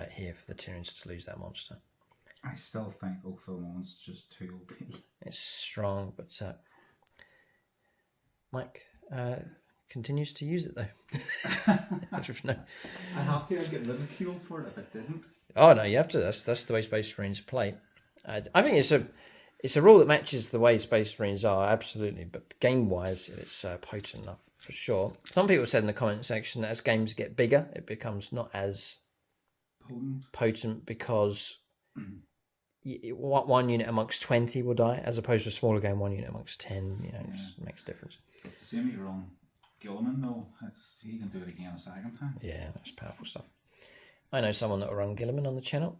here for the Tyranids to lose that monster. I still think Oakville's just too OP. It's strong, but Mike continues to use it though. No. I have to get ridiculed for it if it didn't. Oh no, you have to. That's the way Space Marines play. I think it's a rule that matches the way Space Marines are, absolutely. But game wise, it's potent enough for sure. Some people said in the comment section that as games get bigger, it becomes not as potent because one unit amongst 20 will die, as opposed to a smaller game, 1 unit amongst 10. You know, it makes a difference. It's the same with your own Gilliman, though. He can do it again a second time. Yeah, that's powerful stuff. I know someone that will run Gilliman on the channel.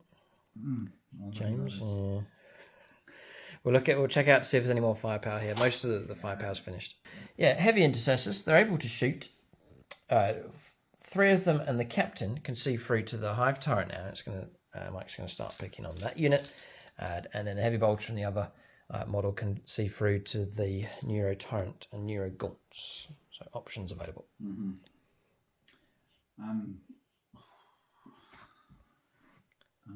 James. Yeah. We'll check out to see if there's any more firepower here. Most of the firepower's finished. Yeah, heavy intercessors. They're able to shoot. 3 of them and the captain can see through to the Hive Turret now. It's going to Mike's going to start picking on that unit, and then the heavy bolter and the other model can see through to the Neuro Tyrant and Neuro Gaunts. So options available.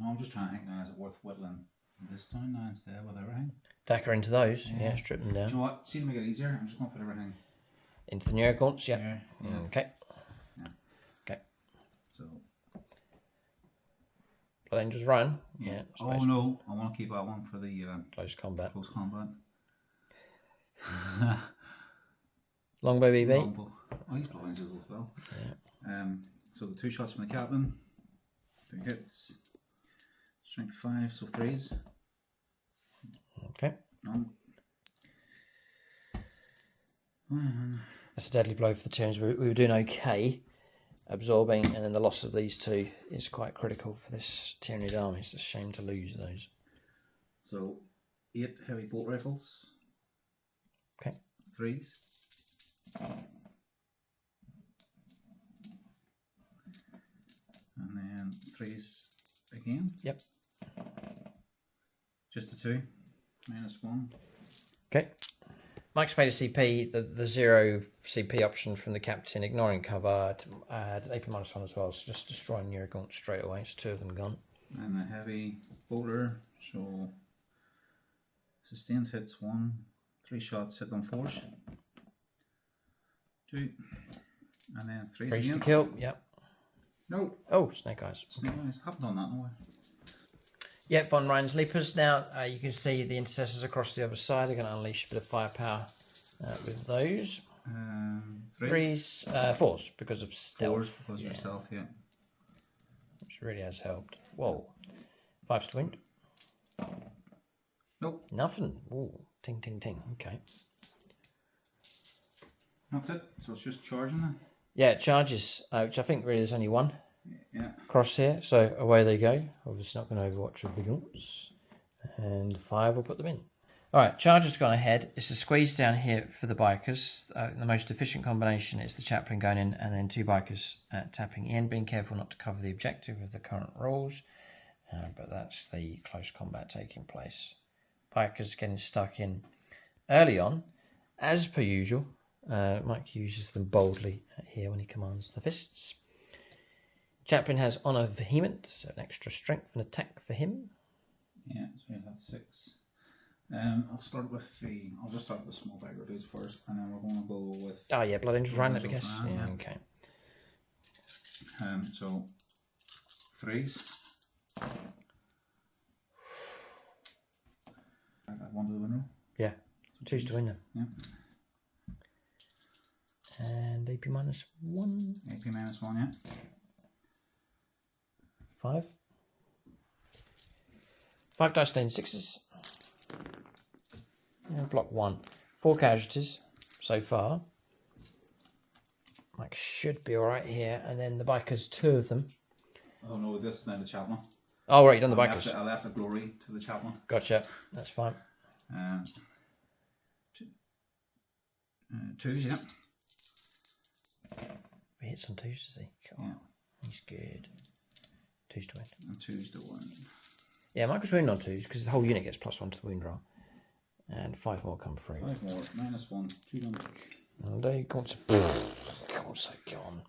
I'm just trying to think now, is it worth whittling this down now instead with everything? Dacker into those, yeah, strip them down. Do you know what? See, to make it easier, I'm just going to put everything into the Neuro Gaunts, yeah. Okay. Yeah. Okay. So. Blood Angels run. Yeah. Oh no, I want to keep that one for the close combat. Close combat. Longbow BB. Longbow. Oh, he's Blood Angels as well. Yeah. So the 2 shots from the captain. 2 hits. Strength 5, so 3s. Okay. None. That's a deadly blow for the Tyranids. We were doing okay, absorbing, and then the loss of these 2 is quite critical for this Tyranid army. It's a shame to lose those. So 8 heavy bolt rifles. Okay. 3s. And then 3s again. Yep. Just the 2. -1. Okay. Mike's made a CP, the 0 CP option from the captain, ignoring cover. I had AP -1 as well, so just destroying Neurogaunt straight away. So 2 of them gone. And the heavy bolter, so sustained hits 1, 3 shots hit on 4s. 2, and then 3s again. To kill, yep. No. Oh, Snake Eyes. Snake Eyes, haven't done that in a while. Yep, Von Ryan's Leapers now. You can see the intercessors across the other side are going to unleash a bit of firepower with those. 3s? 4s because of stealth. 4s because of stealth, yeah. Which really has helped. Whoa. 5s to win. Nope. Nothing. Ooh, ting, ting, ting. Okay. That's it. So it's just charging then? Yeah, it charges, which I think really there's only 1. Yeah. Cross here, so away they go. Obviously not going to overwatch with the Gaunts. And 5 will put them in. Alright, Charger's gone ahead. It's a squeeze down here for the bikers. The most efficient combination is the chaplain going in and then 2 bikers tapping in. Being careful not to cover the objective of the current rules. But that's the close combat taking place. Bikers getting stuck in early on, as per usual. Mike uses them boldly here when he commands the fists. Chaplain has Honour Vehement, so an extra strength and attack for him. Yeah, so we have 6. I'll just start with the small bagger dudes first, and then we're going to go with. Oh yeah, Blood Angels Ryan, let me guess. Yeah, okay. So 3s. I got 1 to the winner. Yeah, 2s to win them. Yeah. And AP -1. AP -1, yeah. 5. 5 dice stained 6s. And block 1. 4 casualties so far. Mike should be alright here. And then the bikers, 2 of them. Oh no, this is now the Chapman. Oh, right, you done the bikers. I left the glory to the Chapman. Gotcha, that's fine. 2, yeah. He hits on 2s, does he? God, yeah. He's good. 2s to win. And 2s to win. Yeah, Mike was winning on 2s because the whole unit gets +1 to the wound roll. And 5 more come through. 5 more, -1, 2 damage. And they go on.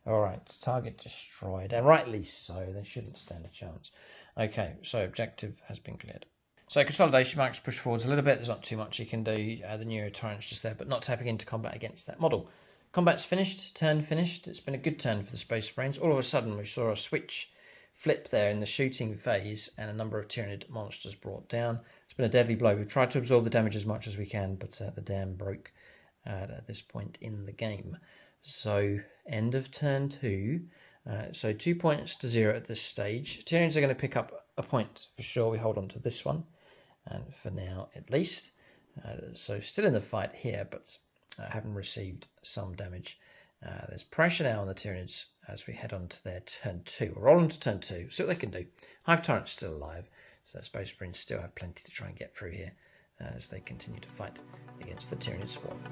Alright, target destroyed. And rightly so, they shouldn't stand a chance. Okay, so objective has been cleared. So consolidation marks push forwards a little bit. There's not too much you can do. The Neuro Tyrant's just there, but not tapping into combat against that model. Combat's finished, turn finished. It's been a good turn for the Space Marines. All of a sudden, we saw a switch flip there in the shooting phase and a number of Tyranid monsters brought down. It's been a deadly blow. We've tried to absorb the damage as much as we can, but the dam broke at this point in the game. So, end of turn 2. So 2 points to 0 at this stage. Tyranids are going to pick up a point for sure. We hold on to this one, and for now at least. So still in the fight here, but having received some damage. There's pressure now on the Tyranids as we head on to their turn 2. We're rolling to turn 2. See what they can do. Hive Tyrant's still alive, so Space Marines still have plenty to try and get through here as they continue to fight against the Tyranid swarm.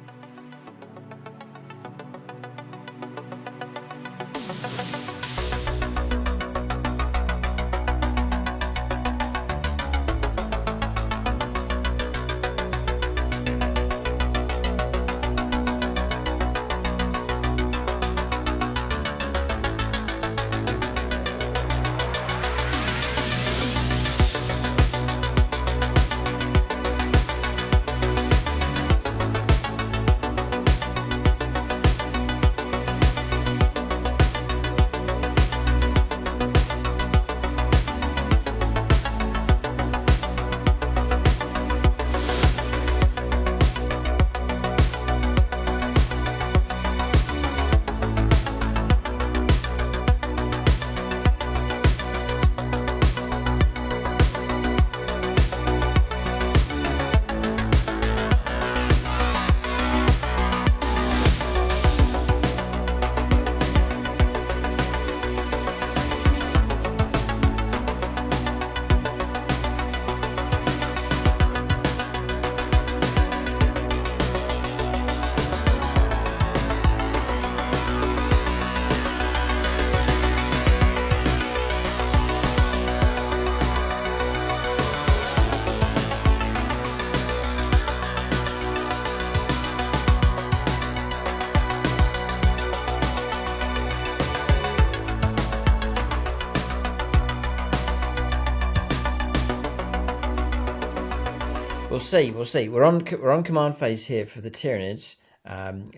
We'll see. We're on command phase here for the Tyranids.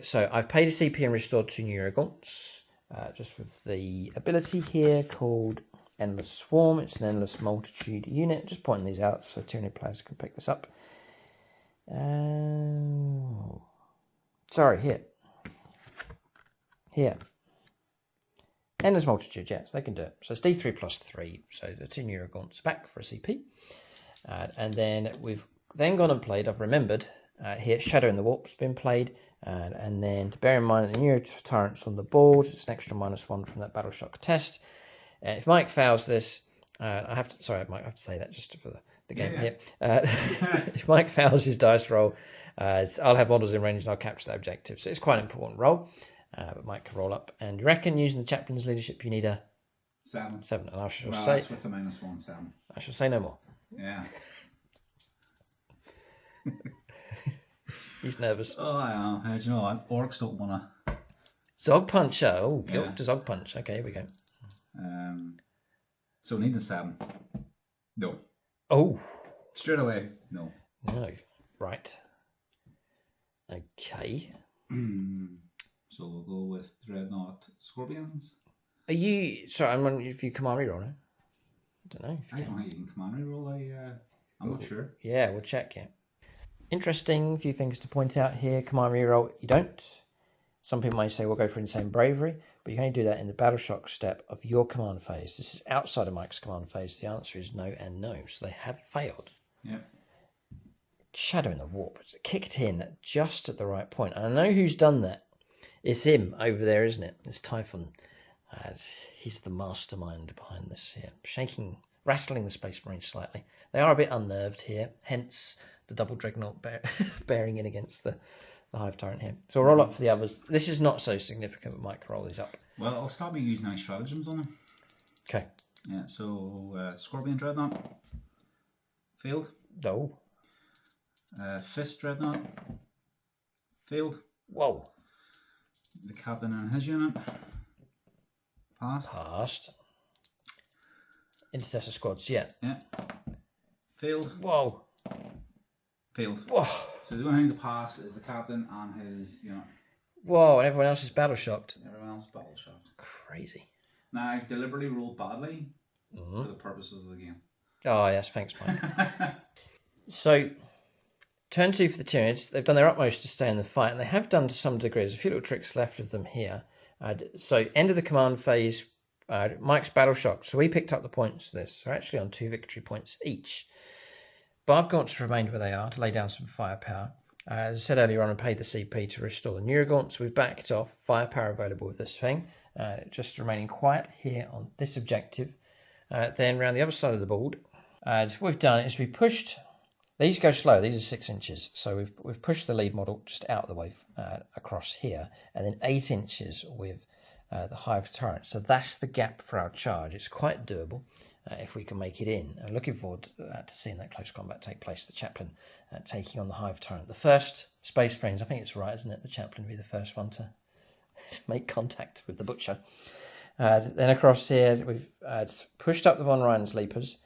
So I've paid a CP and restored 2 Neurogaunts, just with the ability here called Endless Swarm. It's an Endless Multitude unit. Just pointing these out so Tyranid players can pick this up. Sorry, here. Endless Multitude, yes, they can do it. So it's D3 plus 3. So the 2 Neurogaunts back for a CP. And then we've then gone and played, I've remembered, here Shadow in the Warp's been played. And then to bear in mind the Neuro Tyrants on the board, it's an extra -1 from that Battle Shock test. If Mike fails this, I might have to say that just for the game here. If Mike fails his dice roll, I'll have models in range and I'll capture that objective. So it's quite an important roll. But Mike can roll up. And you reckon using the chaplain's leadership you need a 7. 7. And I shall say that's with the -1, 7. I shall say no more. Yeah. He's nervous. Oh, I am. How do you know? Orcs don't want to. Zog Puncher. Oh, built to Zog Punch. Okay, here we go. So need the 7. No. Oh. Straight away. No. No. Right. Okay. So we'll go with Dreadnought Scorpions. Are you... Sorry, I'm wondering if you command reroll now. I don't know. I don't know how you can command reroll. I'm not sure. Yeah, we'll check it. Interesting, few things to point out here. Command reroll, you don't. Some people may say, we'll go for insane bravery, but you can only do that in the battle shock step of your command phase. This is outside of Mike's command phase. The answer is no and no. So they have failed. Yep. Shadow in the Warp. It's kicked in just at the right point. And I know who's done that. It's him over there, isn't it? It's Typhon. He's the mastermind behind this here. Rattling the Space Marines slightly. They are a bit unnerved here, hence the double dreadnought bearing in against the Hive Tyrant here. So we'll roll up for the others. This is not so significant, but Mike can roll these up. Well, I'll start by using any stratagems on them. Okay. Yeah, so Scorpion Dreadnought. Failed. Oh. Fist Dreadnought. Failed. Whoa. The Captain and his unit. Passed. Intercessor squads, yeah. Yeah. Failed. Whoa. Failed. Whoa. So the only thing to pass is the Captain and his unit. Whoa, and everyone else is battle shocked. Everyone else is battle shocked. Crazy. Now, I deliberately rolled badly for the purposes of the game. Oh, yes, thanks, Mike. So, turn 2 for the Tyranids. They've done their utmost to stay in the fight, and they have done to some degree. There's a few little tricks left of them here. So, end of the command phase, Mike's battle shocked. So, we picked up the points for this. They're actually on 2 victory points each. Barb Gaunts remained where they are to lay down some firepower. As I said earlier on, I paid the CP to restore the Neurogaunts. We've backed off. Firepower available with this thing. Just remaining quiet here on this objective. Then around the other side of the board, what we've done is we pushed. These go slow. These are 6 inches. So we've pushed the lead model just out of the way across here, and then 8 inches with the Hive Tyrant. So that's the gap for our charge. It's quite doable if we can make it in. I'm looking forward to seeing that close combat take place. The Chaplain taking on the Hive Tyrant. The first Space Marines, I think it's right, isn't it? The Chaplain will be the first one to make contact with the Butcher. Then across here, we've pushed up the Von Ryan's Leapers.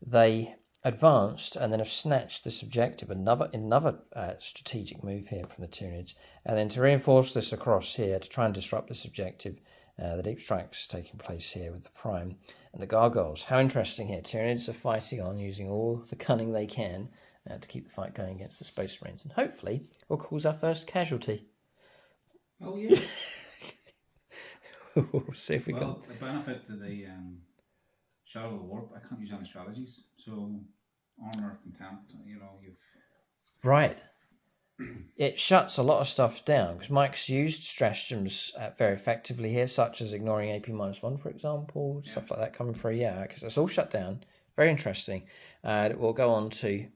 They advanced and then have snatched this objective, another strategic move here from the Tyranids. And then to reinforce this across here, to try and disrupt this objective, the deep strike's taking place here with the Prime and the Gargoyles. How interesting here. Tyranids are fighting on, using all the cunning they can to keep the fight going against the Space Marines. And hopefully we'll cause our first casualty. Oh, yeah. We'll see if we can. Well, the benefit to the Shadow of the Warp, I can't use any strategies. So, Armour, Contempt, you've... Right. It shuts a lot of stuff down, because Mike's used stratagems very effectively here, such as ignoring AP-1, for example, stuff like that coming through. Yeah, because it's all shut down. Very interesting. We'll go on to...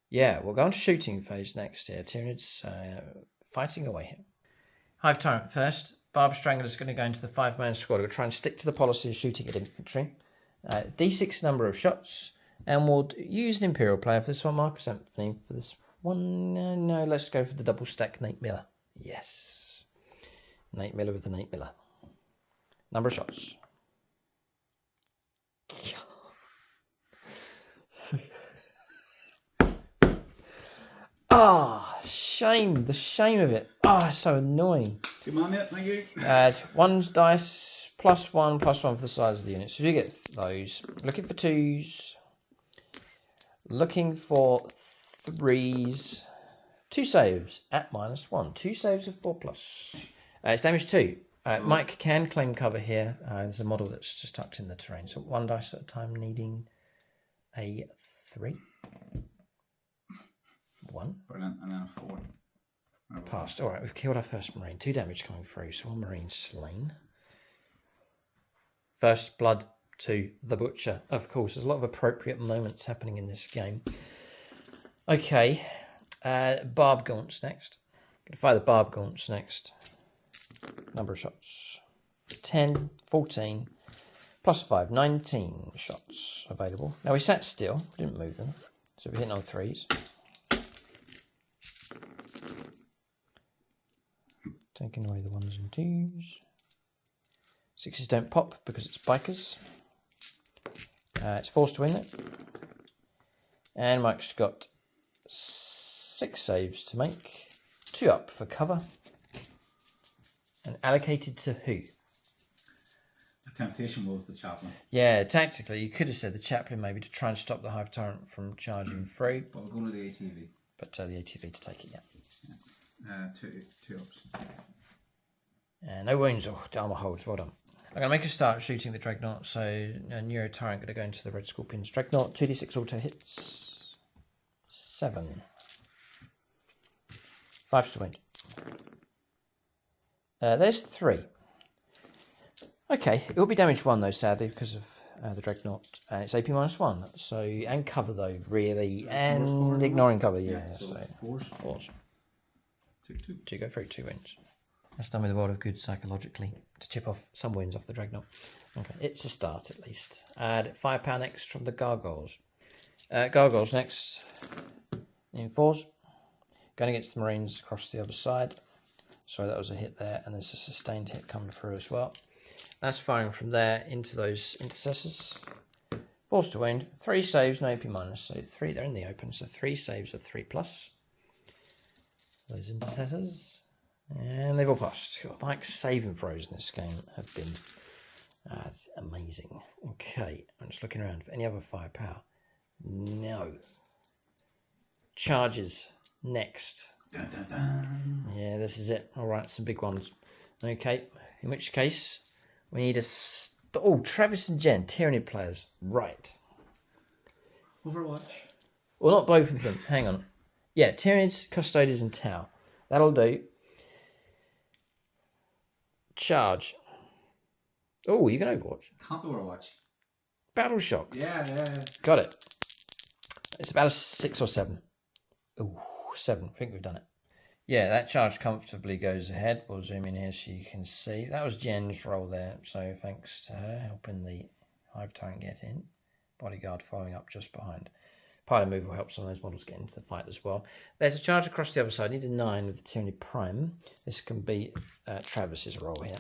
Yeah, we'll go on to shooting phase next here. Tyranids fighting away here. Hive Tyrant first. Barb Strangler's going to go into the 5-man squad. We'll try and stick to the policy of shooting at infantry. D6 number of shots. And we'll use an Imperial player for this one, Marcus Anthony, for this one. No, let's go for the double stack Nate Miller. Yes. Nate Miller with the Nate Miller. Number of shots. Shame. The shame of it. So annoying. Good man, mate. Thank you. One's dice, +1 for the size of the unit. So you get those. Looking for 2s. Looking for 3s. 2 saves at -1. 2 saves of 4+. It's damage 2. Mike can claim cover here. There's a model that's just tucked in the terrain. So 1 dice at a time, needing a 3. 1. Brilliant. And then a 4. Passed. All right, we've killed our first Marine. 2 damage coming through. So 1 Marine slain. First blood to the Butcher. Of course, there's a lot of appropriate moments happening in this game. Okay. Barb Gaunts next. Going to fire the Barb Gaunts next. Number of shots. 10, 14, +5, 19 shots available. Now we sat still. We didn't move them. So we're hitting on 3s. Taking away the 1s and 2s. 6s don't pop because it's bikers. It's forced to win it. And Mike's got 6 saves to make. 2 up for cover. And allocated to who? The temptation was the Chaplain. Yeah, tactically, you could have said the Chaplain maybe to try and stop the Hive Tyrant from charging through. But we'll go to the ATV. But the ATV to take it, yeah. Two ups. No wounds. Oh, the armor holds. Well done. I'm going to make a start shooting the Dreadnought. So Neuro Tyrant going to go into the Red Scorpions. Dreadnought, 2d6 auto hits. 7. 5 to wound. There's 3. Okay, it will be damage 1 though, sadly, because of the Dreadnought. It's AP -1. So, and cover though, really. And ignoring cover, yeah. So, force. 2. 2 go through, 2 wounds. That's done with a world of good psychologically to chip off some wounds off the Dreadnought. Okay, it's a start at least. Add firepower next from the Gargoyles. Gargoyles next in 4s. Going against the Marines across the other side. Sorry, that was a hit there, and there's a sustained hit coming through as well. That's firing from there into those intercessors. Force to wound. 3 saves, no AP minus. So 3, they're in the open, so 3 saves of 3+. Those intercessors. And they've all passed. Mike's saving throws in this game have been amazing. Okay, I'm just looking around for any other firepower. No. Charges next. Dun, dun, dun. Yeah, this is it. All right, some big ones. Okay, in which case we need a... Oh, Travis and Jen, Tyranid players. Right. Overwatch. Well, not both of them. Hang on. Yeah, Tyranids, Custodians and Tau. That'll do. Charge. Oh, you can Overwatch. Can't Overwatch. Battle Shock. Yeah. Got it. It's about a 6 or 7. Ooh, 7. I think we've done it. Yeah, that charge comfortably goes ahead. We'll zoom in here so you can see. That was Jen's roll there. So thanks to her helping the Hive Tyrant get in. Bodyguard following up just behind. Pilot move will help some of those models get into the fight as well. There's a charge across the other side. Need a 9 with the Tyranid Prime. This can be Travis's roll here.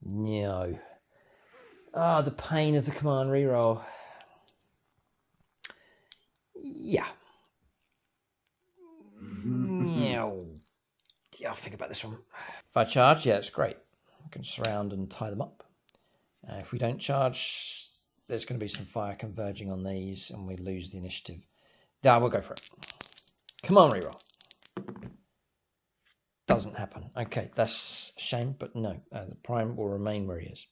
No. Ah, the pain of the command reroll. Yeah. No. Yeah, I'll think about this one. If I charge, yeah, it's great. I can surround and tie them up. If we don't charge, there's going to be some fire converging on these and we lose the initiative. Yeah, we'll go for it. Come on, reroll. Doesn't happen. Okay, that's a shame, but no. The Prime will remain where he is.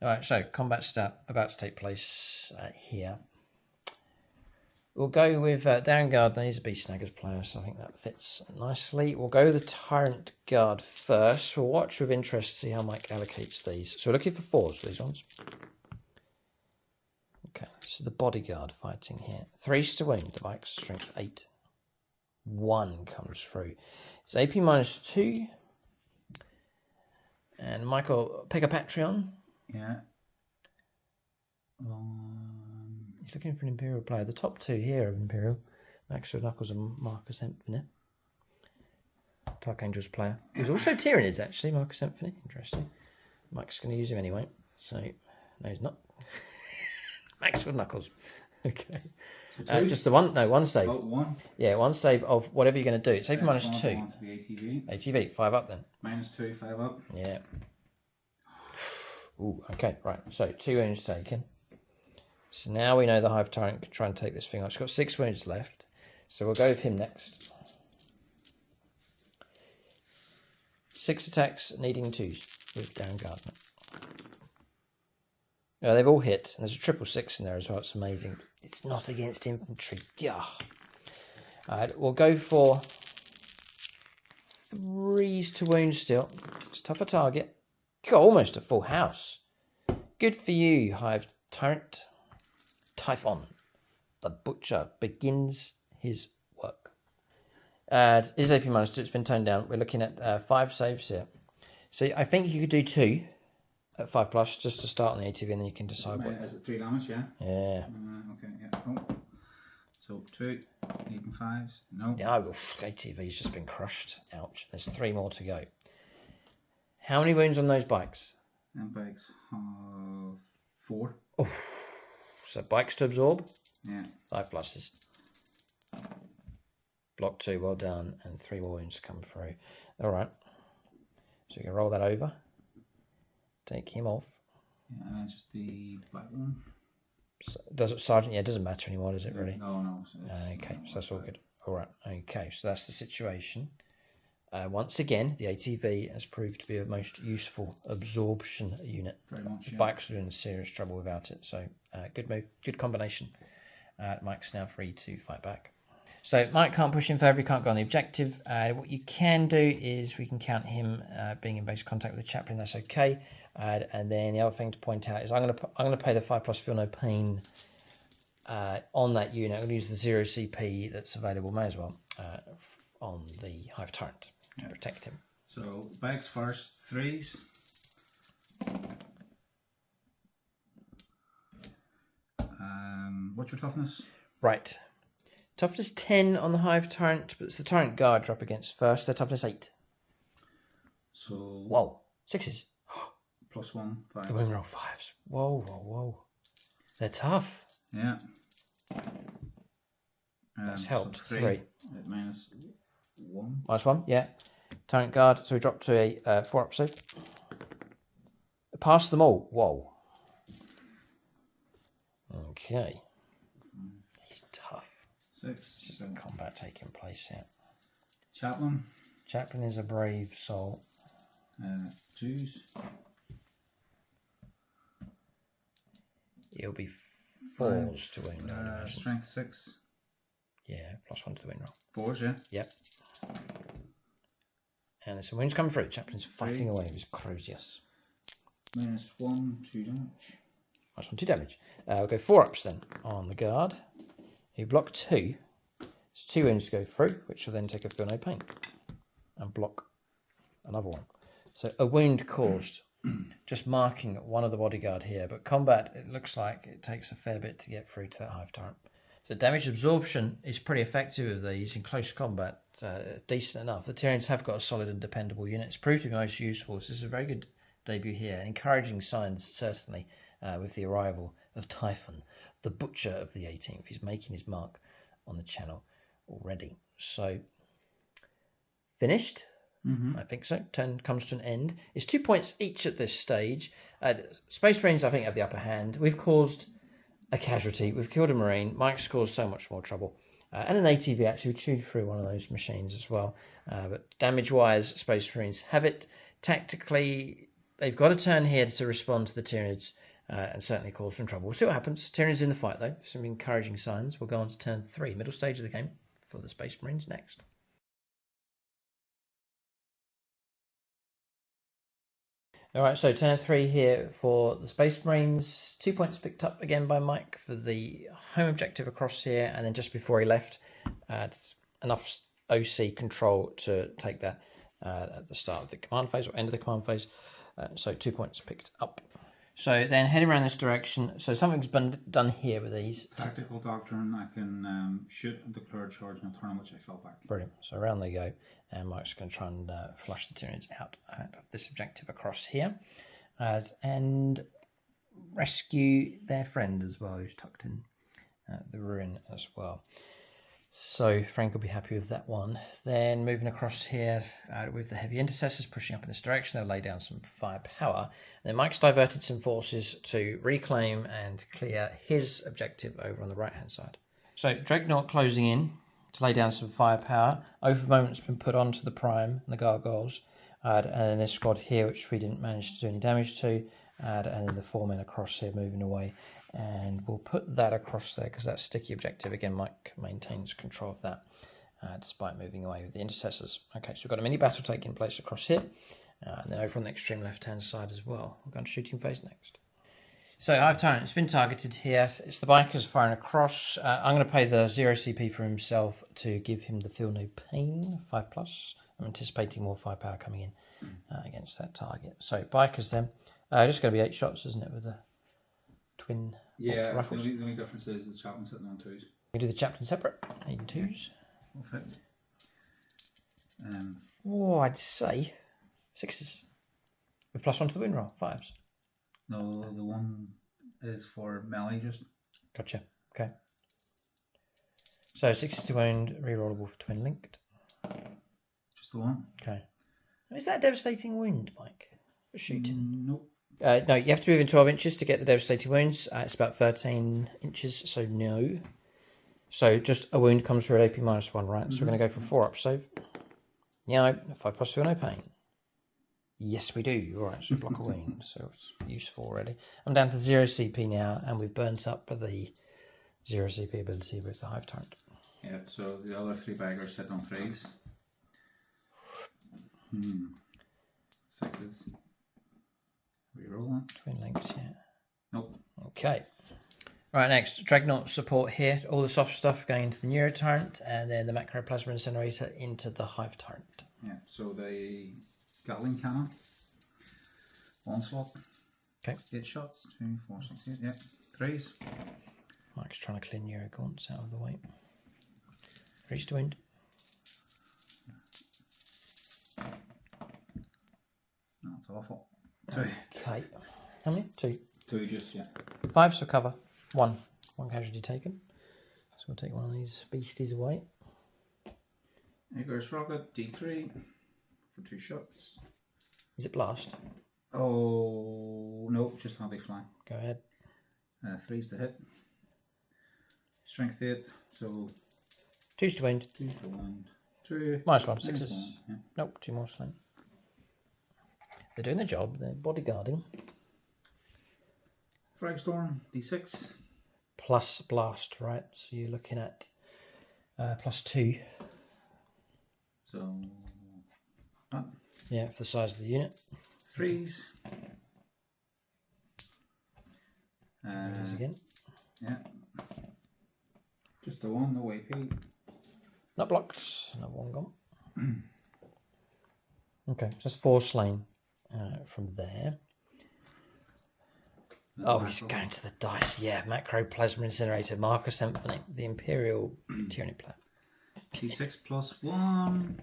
All right, so combat start about to take place here. We'll go with Darren Gardner. He's a Beast Snaggers player, so I think that fits nicely. We'll go with the Tyrant Guard first. We'll watch with interest to see how Mike allocates these. So we're looking for 4s for these ones. Okay, this is the Bodyguard fighting here. 3s to wound. The Mike's strength 8. 1 comes through. It's AP -2. And Michael, pick a Patreon. Yeah. He's looking for an Imperial player. The top 2 here of Imperial. Max with Knuckles and Marcus Symphony. Dark Angels player. He's also Tyranids, actually, Marcus Symphony. Interesting. Mike's going to use him anyway. So, no, he's not. Max with Knuckles. Okay. So just the one? No, 1 save. Oh, 1? Yeah, 1 save of whatever you're going to do. It's AP -2. To the ATV. ATV, 5 up then. -2, 5 up. Yeah. Ooh, okay, right. So 2 wounds taken. So now we know the Hive Tyrant can try and take this thing off. It's got 6 wounds left. So we'll go with him next. 6 attacks, needing 2s with Darren Gardner. They've all hit. And there's a 666 in there as well. It's amazing. It's not against infantry. Yeah. Alright, we'll go for 3s to wound still. It's a tougher target. Got almost a full house. Good for you, Hive Tyrant. Typhon, the Butcher, begins his work. It is AP -2. It's been toned down. We're looking at 5 saves here. So I think you could do 2 at 5+, just to start on the ATV, and then you can decide what. Is it 3 damage? Yeah. Yeah. Okay. Yeah. Oh. So 2, 8 and 5s. No. No, ATV's just been crushed. Ouch. There's 3 more to go. How many wounds on those bikes? And bikes have 4. Oh. So bikes to absorb. Yeah. 5 pluses. Block 2, well done, and 3 more wounds to come through. All right. So you can roll that over. Take him off. Yeah, and then just the black one. So, does it, Sergeant? Yeah, it doesn't matter anymore, does it really? No. Okay, so that's all good. All right. Okay. So that's the situation. Once again, the ATV has proved to be a most useful absorption unit. Very much, yeah. Bikes are in serious trouble without it. So good move, good combination. Mike's now free to fight back. So Mike can't push in further, he can't go on the objective. What you can do is we can count him being in base contact with the chaplain, that's okay. And then the other thing to point out is I'm gonna pay the 5+ feel no pain on that unit. I'm gonna use the 0 CP that's available, may as well, on the Hive Tyrant to protect him. So bags first, 3s. What's your toughness? Right. Toughness 10 on the Hive Tyrant, but it's the Tyrant Guard you're up against first. Their toughness 8. So Whoa. 6s. +1, 5. The women roll 5s. Whoa, whoa, whoa. They're tough. Yeah. That's helped. So 3. -1. -1, yeah. Tyrant Guard, so we drop to a 4-up save. Pass them all. Whoa. Okay. He's tough. 6. Just the combat taking place here. Chaplain. Chaplain is a brave soul. 2s. He'll be 4s to wound, I would imagine. Strength 6. Yeah, +1 to the win roll. 4s, yeah. Yep. And there's some wounds coming through. Chaplain's fighting away with his Crozius. -1, 2 damage. +1, 2 damage. We'll go 4-ups then on the guard. You block 2. There's 2 wounds to go through, which will then take a feel no pain. And block another one. So a wound caused. Just marking one of the bodyguard here. But combat, it looks like it takes a fair bit to get through to that Hive Tyrant. So damage absorption is pretty effective with these in close combat. Decent enough. The Tyranids have got a solid and dependable unit. It's proved to be most useful. So this is a very good debut here. Encouraging signs, certainly, with the arrival of Typhon, the butcher of the 18th. He's making his mark on the channel already. So, finished? I think so. Turn comes to an end. It's 2 points each at this stage. Space Marines, I think, have the upper hand. We've caused a casualty. We've killed a Marine. Mike's caused so much more trouble. And an ATV actually chewed through one of those machines as well. But damage-wise, Space Marines have it. Tactically, they've got a turn here to respond to the Tyranids and certainly cause some trouble. We'll see what happens. Tyranids in the fight, though. Some encouraging signs. We'll go on to turn 3, middle stage of the game, for the Space Marines next. All right, so turn 3 here for the Space Marines. 2 points picked up again by Mike for the home objective across here. And then just before he left, enough OC control to take that at the start of the command phase or end of the command phase. So 2 points picked up. So then heading around this direction. So something's been done here with these. Tactical Doctrine, I can shoot and declare a charge in a turn in which I fell back. Brilliant. So around they go. And Mike's going to try and flush the Tyranids out of this objective across here. And rescue their friend as well, who's tucked in the ruin as well. So Frank will be happy with that one. Then moving across here with the heavy intercessors pushing up in this direction, they'll lay down some firepower. Then Mike's diverted some forces to reclaim and clear his objective over on the right hand side. So Dreadnought closing in to lay down some firepower. Oath of Moment's been put onto the Prime and the Gargoyles. And then this squad here, which we didn't manage to do any damage to. And then the 4 men across here moving away. And we'll put that across there because that's sticky objective. Again, Mike maintains control of that despite moving away with the intercessors. Okay, so we've got a mini battle taking place across here. And then over on the extreme left-hand side as well. We're going to shooting phase next. So Hive Tyrant, it's been targeted here. It's the bikers firing across. I'm going to pay the 0 CP for himself to give him the Feel No Pain, 5+. I'm anticipating more firepower coming in against that target. So bikers then. Just going to be 8 shots, isn't it, with the twin rifles? The only difference is the chaplain sitting on 2s. We do the chaplain separate, needing 2s. Perfect. I'd say 6s. With +1 to the win roll, 5s. No, the one is for melee just. Gotcha. Okay. So 6s to wound, rerollable for twin linked. Just the one. Okay. Is that a devastating wound, Mike? For shooting? Nope. No, you have to move in 12 inches to get the devastating wounds. It's about 13 inches, so no. So just a wound comes through at AP -1, right? So we're going to go for 4 up save. Yeah, 5+ feel no pain. Yes, we do. All right, so block a wound. So it's useful already. I'm down to 0 CP now, and we've burnt up the 0 CP ability with the Hive Tyrant. Yeah, so the other 3 baggers hit on 3s. 6s. Reroll that. Twin links, yeah. Nope. Okay. Right, next, Dreadnought support here. All the soft stuff going into the Neuro Tyrant, and then the Macroplasma Incinerator into the Hive Tyrant. Yeah, so the Gatling Cannon. Onslaught. Okay. 8 shots. 2, 4, 6, 8. Yeah. 3s. Mike's trying to clear Neuro Gaunts out of the way. 3s to wound. That's awful. 2. Okay. How many? 2. 2 just, yeah. 5s for cover. 1. 1 casualty taken. So we'll take one of these beasties away. Igor's Rocket, D3 for 2 shots. Is it blast? Oh, no, just anti-fly. Go ahead. 3s to hit. Strength 8, so 2s to wound. 2 to wound. 2. -1, 6s. Yeah. Nope, 2 more slain. They're doing their job, they're bodyguarding. Fragstorm, D6. Plus blast, right? So you're looking at +2. So, that. Yeah, for the size of the unit. 3s. These again. Yeah. Just the 1, no AP. Not blocked. Another 1 gone. Okay, so that's 4 slain from there. Oh, he's going to the dice. Yeah, Macroplasma Incinerator, Marker Symphony, the Imperial Tyranid player. D6 plus 1.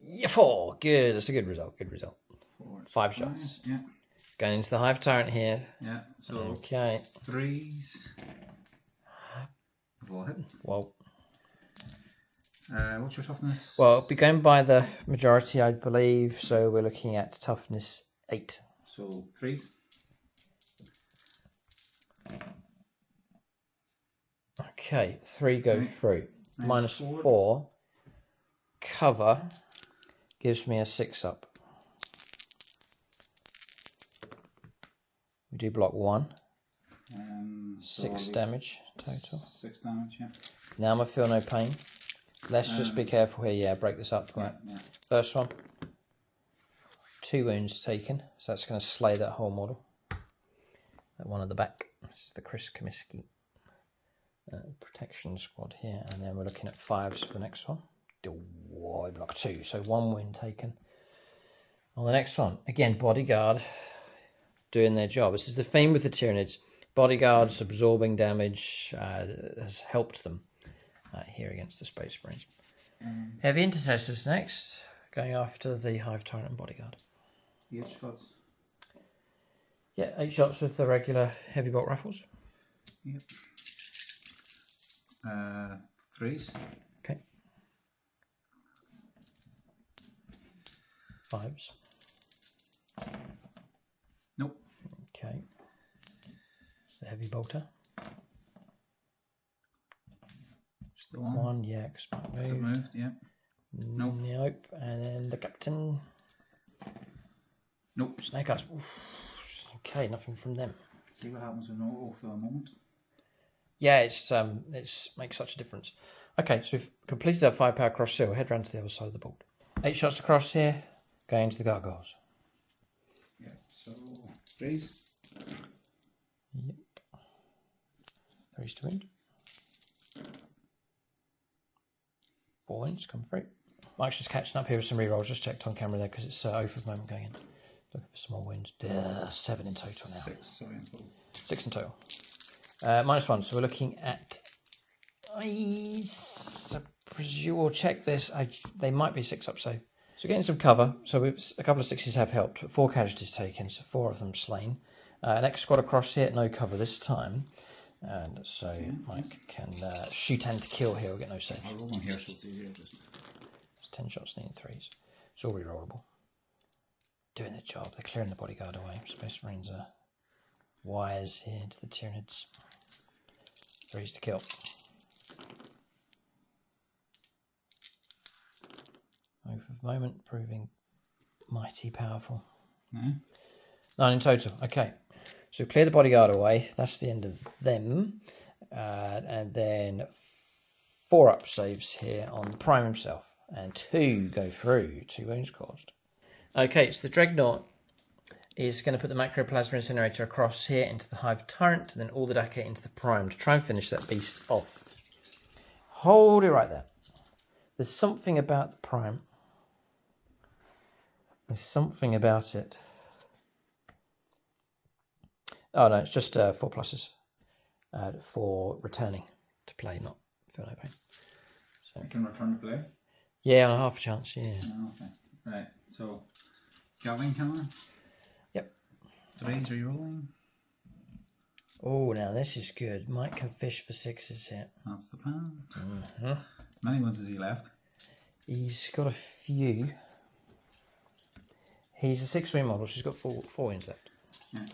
Yeah, 4. Good. That's a good result. Good result. 4, 5 shots. Yeah. Going into the Hive Tyrant here. Yeah. So Okay. 3s. All hit. Well, what's your toughness? well, it'll be going by the majority, I believe. So we're looking at toughness 8. So 3s. Okay, 3 go Okay. through. Nice. -4. Cover gives me a 6 up. We do block 1. 6 damage total. 6 damage, yeah. Now I'm going to feel no pain. Let's just be careful here. Yeah, break this up. Right. Yeah. First one. 2 wounds taken. So that's going to slay that whole model. That one at the back. This is the Chris Comiskey protection squad here. And then we're looking at 5s for the next one. Oh, block 2. So 1 wound taken. On the next one, again, bodyguard doing their job. This is the theme with the Tyranids. Bodyguards absorbing damage has helped them here against the Space Marines. Heavy Intercessors next, going after the Hive Tyrant and Bodyguard. 8 shots. Yeah, 8 shots with the regular heavy bolt rifles. Yep. 3s. Okay. 5s. Nope. Okay. It's the heavy bolter. Still on. 1, yeah, expect Has it moved. moved? Yeah. Nope. Nope. And then the captain. Nope. Snake Eyes. Oof. Okay, nothing from them. See what happens with no auto for a moment. Yeah, it's makes such a difference. Okay, so we've completed our 5-power cross seal. Head round to the other side of the board. 8 shots across here, going into the gargoyles. Yeah, so 3s. Yep. 3s to wound. 4 wounds come through. Mike's just catching up here with some rerolls. Just checked on camera there because it's oath of moment going in. Looking for some more wounds. 7 in total now. 6, sorry, in total. 6 in total. -1, so we're looking at... We'll check this. They might be 6 up save. So getting some cover. So a couple of 6s have helped. But 4 casualties taken, so 4 of them slain. Next squad across here, no cover this time. And so Mike can shoot and kill here. We'll get no save. I'll roll on here so it's easier. Just It's 10 shots, needing 3s. It's all rerollable. Doing their job. They're clearing the bodyguard away. Space Marines are wires here into the Tyranids. 3s to kill. Move of moment, proving mighty powerful. No. 9 in total. Okay. So clear the bodyguard away. That's the end of them. And then 4 up saves here on the Prime himself. And 2 go through. 2 wounds caused. Okay, so the Dreadnought is going to put the Macroplasma Incinerator across here into the Hive Turret, and then all the Daka into the Prime to try and finish that beast off. Hold it right there. There's something about the Prime. There's something about it. Oh no, it's just 4 pluses for returning to play, not for no pain. So I can return to play? yeah, on a half a chance, yeah. Oh, okay. Right, so Gatling cannon? Yep. 3s rerolling. Oh, now this is good. Mike can fish for 6s here. That's the plan. Mm-hmm. Many ones has he left? He's got a few. He's a 6 win model, so he's got 4 wins left. Yeah.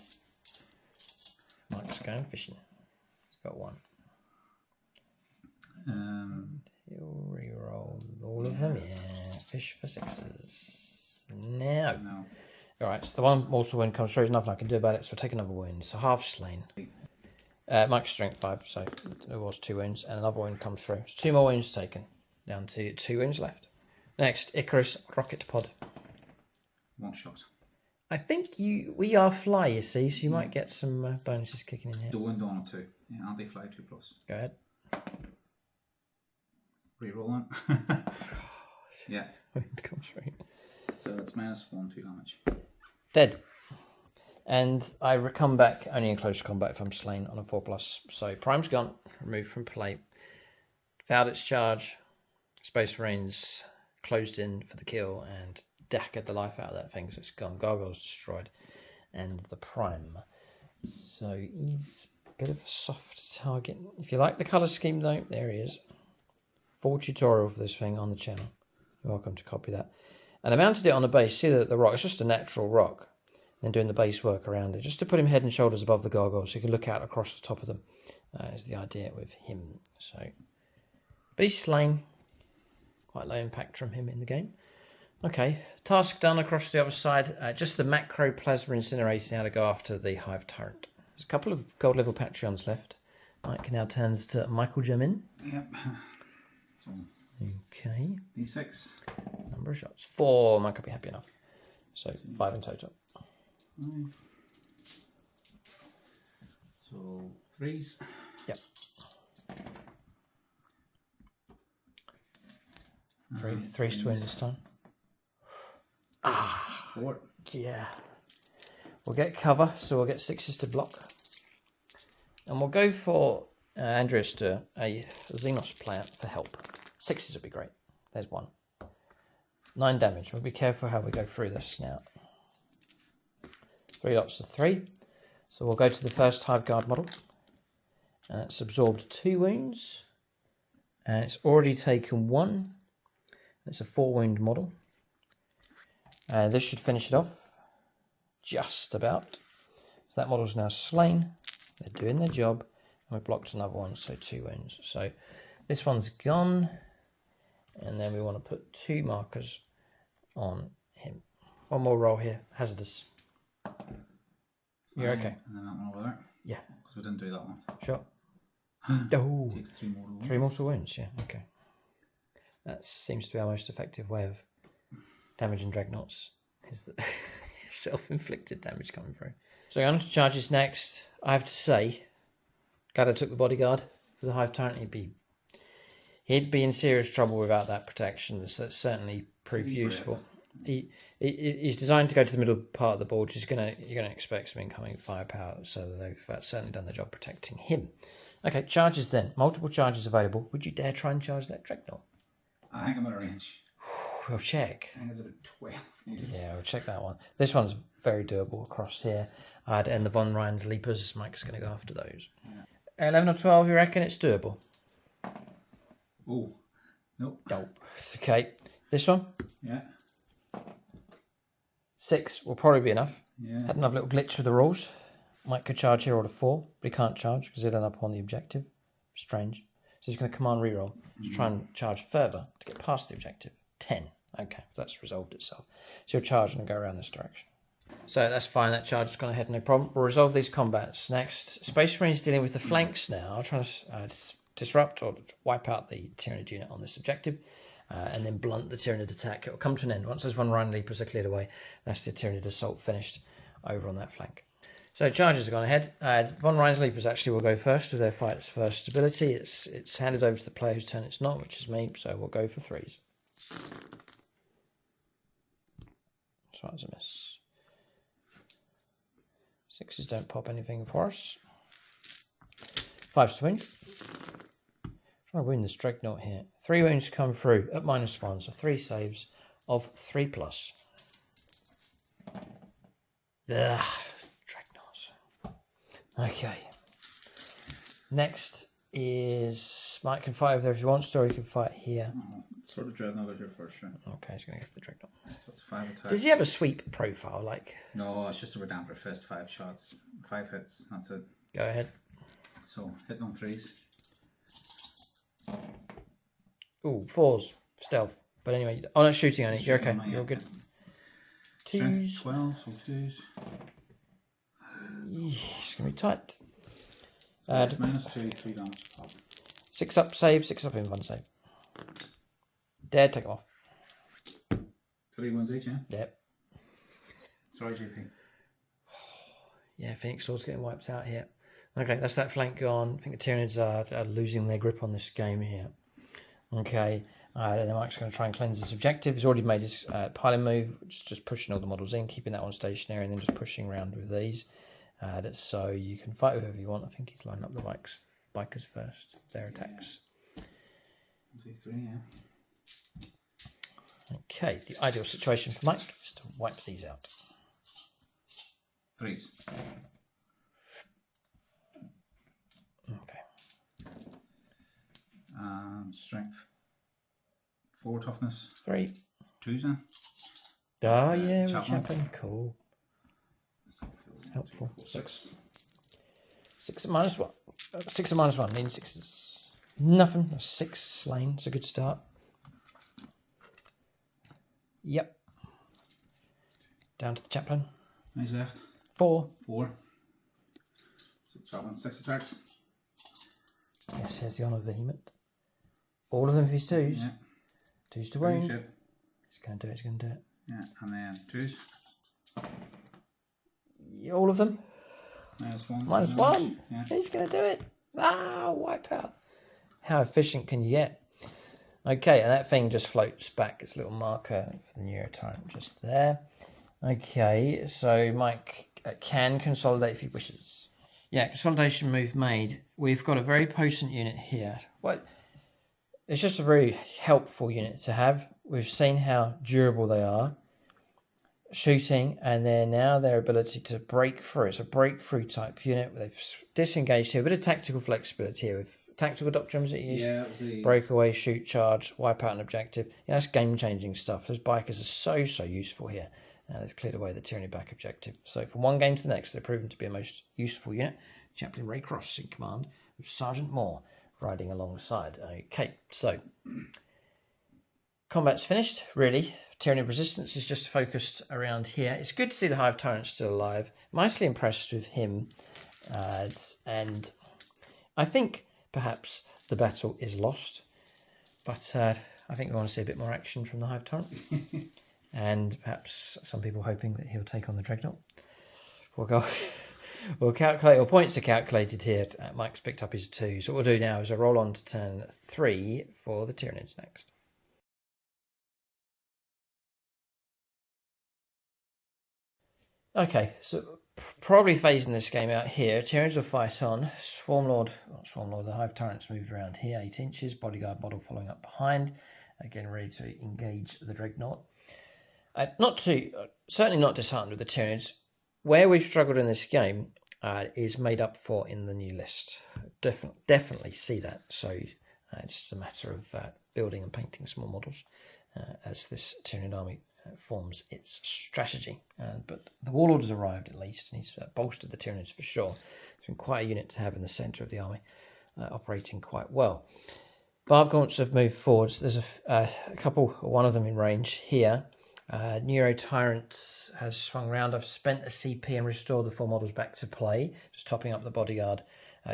Mike's going fishing. He's got 1. He'll re-roll all of them. Yeah, fish for 6s. No. No. Alright, so the one mortal wound comes through. There's nothing I can do about it, so I'll take another wound. So half slain. Mike's strength 5, so there was 2 wounds, and another wound comes through. So 2 more wounds taken. Down to 2 wounds left. Next, Icarus Rocket Pod. 1 shot. I think we are fly, you see, so you might get some bonuses kicking in here. The wound on it too. Yeah, anti-fly 2+. Go ahead. Reroll it. Yeah. Wound comes through. So it's -1, 2 damage. Dead. And I come back only in close combat if I'm slain on a 4+. So Prime's gone, removed from play. Fouled its charge. Space Marines closed in for the kill and Daka'd the life out of that thing, so it's gone. Gargoyle's destroyed. And the Prime. So he's a bit of a soft target. If you like the colour scheme though, there he is. Full tutorial for this thing on the channel. You're welcome to copy that. And I mounted it on the base. See the rock, it's just a natural rock. And then doing the base work around it, just to put him head and shoulders above the gargoyle so you can look out across the top of them, is the idea with him. So, but he's slain. Quite low impact from him in the game. Okay, task done across the other side. Just the Macroplasma Incinerator now to go after the Hive Turret. There's a couple of gold level Patreons left. Mike now turns to Michael Gemin. Yep. So, okay. D6. Number of shots. 4. Mike will be happy enough. So 5 in total. 5. So 3s. Yep. 3 to win this time. 4. Yeah. We'll get cover, so we'll get 6s to block. And we'll go for Andreas to a Xenos player for help. 6s would be great. There's 1. 9 damage. We'll be careful how we go through this now. 3 lots of 3. So we'll go to the first Hive Guard model. And it's absorbed 2 wounds. And it's already taken 1. It's a 4 wound model. This should finish it off. Just about. So that model's now slain. They're doing their job. And we blocked another one, so 2 wounds. So this one's gone. And then we want to put 2 markers on him. One more roll here. Hazardous. You're okay. And then that one over there. Yeah. Because we didn't do that one. Sure. Oh. Takes 3 more. 3 mortal wounds, yeah, okay. That seems to be our most effective way of damaging dreadnoughts, is the self-inflicted damage coming through. So going on to charges next. I have to say, glad I took the bodyguard for the Hive Tyrant. He'd be in serious trouble without that protection, so that certainly proved useful. He's designed to go to the middle part of the board, which is you're gonna expect some incoming firepower, so they've certainly done the job protecting him. Okay, charges then. Multiple charges available. Would you dare try and charge that dreadnought? I think I'm out of range. We'll check. I think it's about 12 meters. Yeah, we'll check that one. This one's very doable across here. I'd end the Von Ryan's Leapers. Mike's going to go after those. Yeah. 11 or 12, you reckon it's doable? Oh, nope. Nope. Okay. This one? Yeah. 6 will probably be enough. Yeah. Had another little glitch with the rules. Mike could charge here or to 4, but he can't charge because he'd end up on the objective. Strange. he's going to command reroll to try and charge further to get past the objective. 10. Okay, that's resolved itself. So he'll charge and go around this direction. So that's fine, that charge has gone ahead, no problem. We'll resolve these combats. Next, Space Marine's dealing with the flanks now. I'll try to disrupt or wipe out the Tyranid unit on this objective, and then blunt the Tyranid attack. It will come to an end. Once those von Rhine Leapers are cleared away, that's the Tyranid assault finished over on that flank. So charges have gone ahead. Von Rhine's Leapers actually will go first with their fight's first ability. It's handed over to the player whose turn it's not, which is me, so we'll go for 3s. So that's a miss. 6s don't pop anything for us. 5s to win. Trying to win this Dreadnought here. 3 wounds come through at -1, so 3 saves of 3+. Ugh, Dreadnoughts. Okay. Next is Mike can fight over there if he wants to, or he can fight here. Sort of Dreadnought out here first, sure. Okay, he's going to go for the Dreadnought. So it's 5 attacks. Does he have a sweep profile? Like? No, it's just a Redemptor Fist, 5 shots, 5 hits, that's it. Go ahead. So, hitting on 3s. Ooh, 4s. Stealth. But anyway, oh, not shooting on it. You're okay. You're good. 2s. 12, so 2s. It's going to be tight. So -2, 3 damage. 6 up save, 6 up in one save. Dare, take them off. 3 wounds each, yeah? Yep. Sorry, JP. Yeah, Phoenix Sword's getting wiped out here. Okay, that's that flank gone. I think the Tyranids are losing their grip on this game here. Okay, then Mike's going to try and cleanse this objective. He's already made his piling move, which is just pushing all the models in, keeping that one stationary, and then just pushing around with these. So you can fight whoever you want. I think he's lining up the bikers first, their attacks. 1, 2, 3, yeah. Okay, the ideal situation for Mike is to wipe these out. 3s. Okay. Strength 4, toughness 3. 2s then. Oh yeah, Chaplain. Chaplain. Cool. Helpful. 6. 6 at -1. 6 at -1 means 6s. Nothing. That's 6 slain. It's a good start. Yep. Down to the Chaplain. He's left. 4. 4. So Chaplain 6 attacks. Yes, here's the Honour Vehement. All of them for his 2s. Yeah. 2s to wound. Ship. He's going to do it. He's going to do it. Yeah, and then 2s. All of them. -1. -1. Yeah. He's going to do it. Ah, wipe out. How efficient can you get? Okay, and that thing just floats back. It's a little marker for the Neurotyrant just there. Okay, so Mike can consolidate if he wishes. Yeah, consolidation move made. We've got a very potent unit here. What? It's just a very helpful unit to have. We've seen how durable they are. Shooting, and then now their ability to break through. It's a breakthrough type unit. They've disengaged here. A bit of tactical flexibility here with tactical doctrines that you use. Yeah, it was the... Breakaway, shoot, charge, wipe out an objective. Yeah, that's game-changing stuff. Those bikers are so useful here. They've cleared away the Tyranny back objective. So from one game to the next, they're proven to be a most useful unit. Chaplain Ray Cross in command, with Sergeant Moore riding alongside. Okay, so combat's finished, really. Tyranny Resistance is just focused around here. It's good to see the Hive Tyrant still alive. Mightily impressed with him. And I think perhaps the battle is lost. But I think we want to see a bit more action from the Hive Tyrant. And perhaps some people hoping that he'll take on the Dreadnought. We'll calculate, or points are calculated here. Mike's picked up his 2. So what we'll do now is a roll on to turn 3 for the Tyranids next. Okay, so probably phasing this game out here. Tyranids will fight on. The Hive Tyrant's moved around here, 8 inches. Bodyguard model following up behind. Again, ready to engage the Dreadnought. Certainly not disheartened with the Tyranids. Where we've struggled in this game is made up for in the new list. Definitely see that. So just a matter of building and painting small models as this Tyranid army forms its strategy. But the Warlord has arrived at least, and he's bolstered the Tyranids for sure. It's been quite a unit to have in the centre of the army. operating quite well. Barb gaunts have moved forwards. There's a couple, one of them in range here. Neuro Tyrant has swung round. I've spent a CP and restored the 4 models back to play, just topping up the bodyguard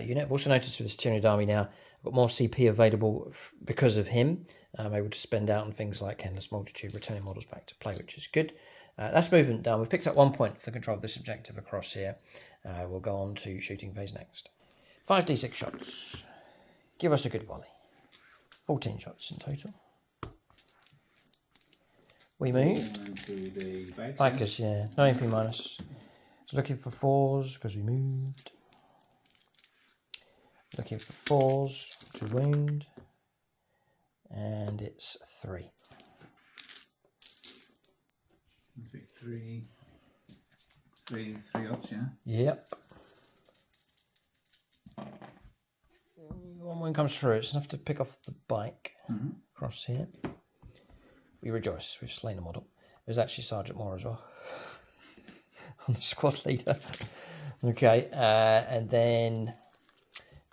unit. I've also noticed with this Tyranid army now, I've got more CP available because of him. I'm able to spend out on things like Endless Multitude, returning models back to play, which is good. That's movement done. We've picked up 1 point for the control of this objective across here. We'll go on to shooting phase next. 5d6 shots. Give us a good volley. 14 shots in total. We move. Bikers, yeah. No AP minus. So looking for 4s because we moved. Looking for 4s to wound. And it's 3. 3 odds, yeah? Yep. One comes through. It's enough to pick off the bike across here. We rejoice. We've slain a model. There's actually Sergeant Moore as well. On the squad leader. Okay. And then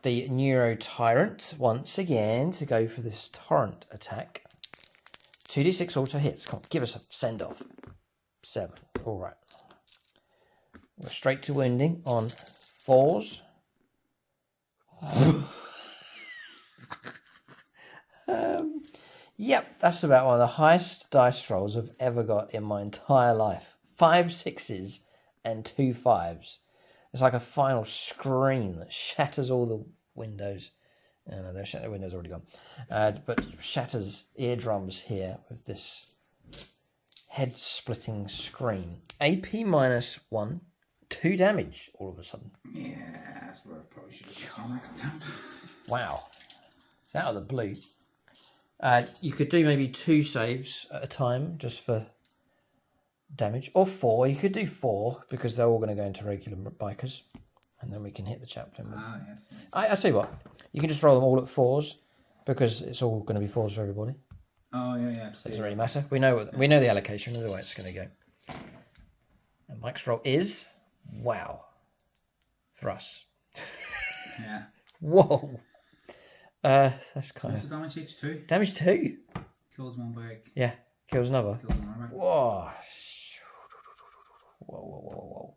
the Neuro Tyrant once again to go for this torrent attack. 2d6 auto hits. Come on, give us a send off. 7. All right. We're straight to wounding on 4s. Yep, that's about one of the highest dice rolls I've ever got in my entire life. 5 6s and 2 5s. It's like a final scream that shatters all the windows. Oh, no, the windows already gone. But shatters eardrums here with this head-splitting scream. AP -1, 2 damage all of a sudden. Yeah, that's where I probably should have armor contempt. Wow. It's out of the blue. You could do maybe 2 saves at a time just for damage, or 4. You could do 4 because they're all going to go into regular bikers, and then we can hit the chaplain. Yes. I tell you what, you can just roll them all at 4s because it's all going to be 4s for everybody. Oh yeah. So it doesn't really matter. We know the allocation. We know the way it's going to go. And Mike's roll is wow for us. Yeah. Whoa. That's kind of damage each 2. Damage 2. Kills one bike. Yeah, kills another. Kills another bike. Whoa. Whoa.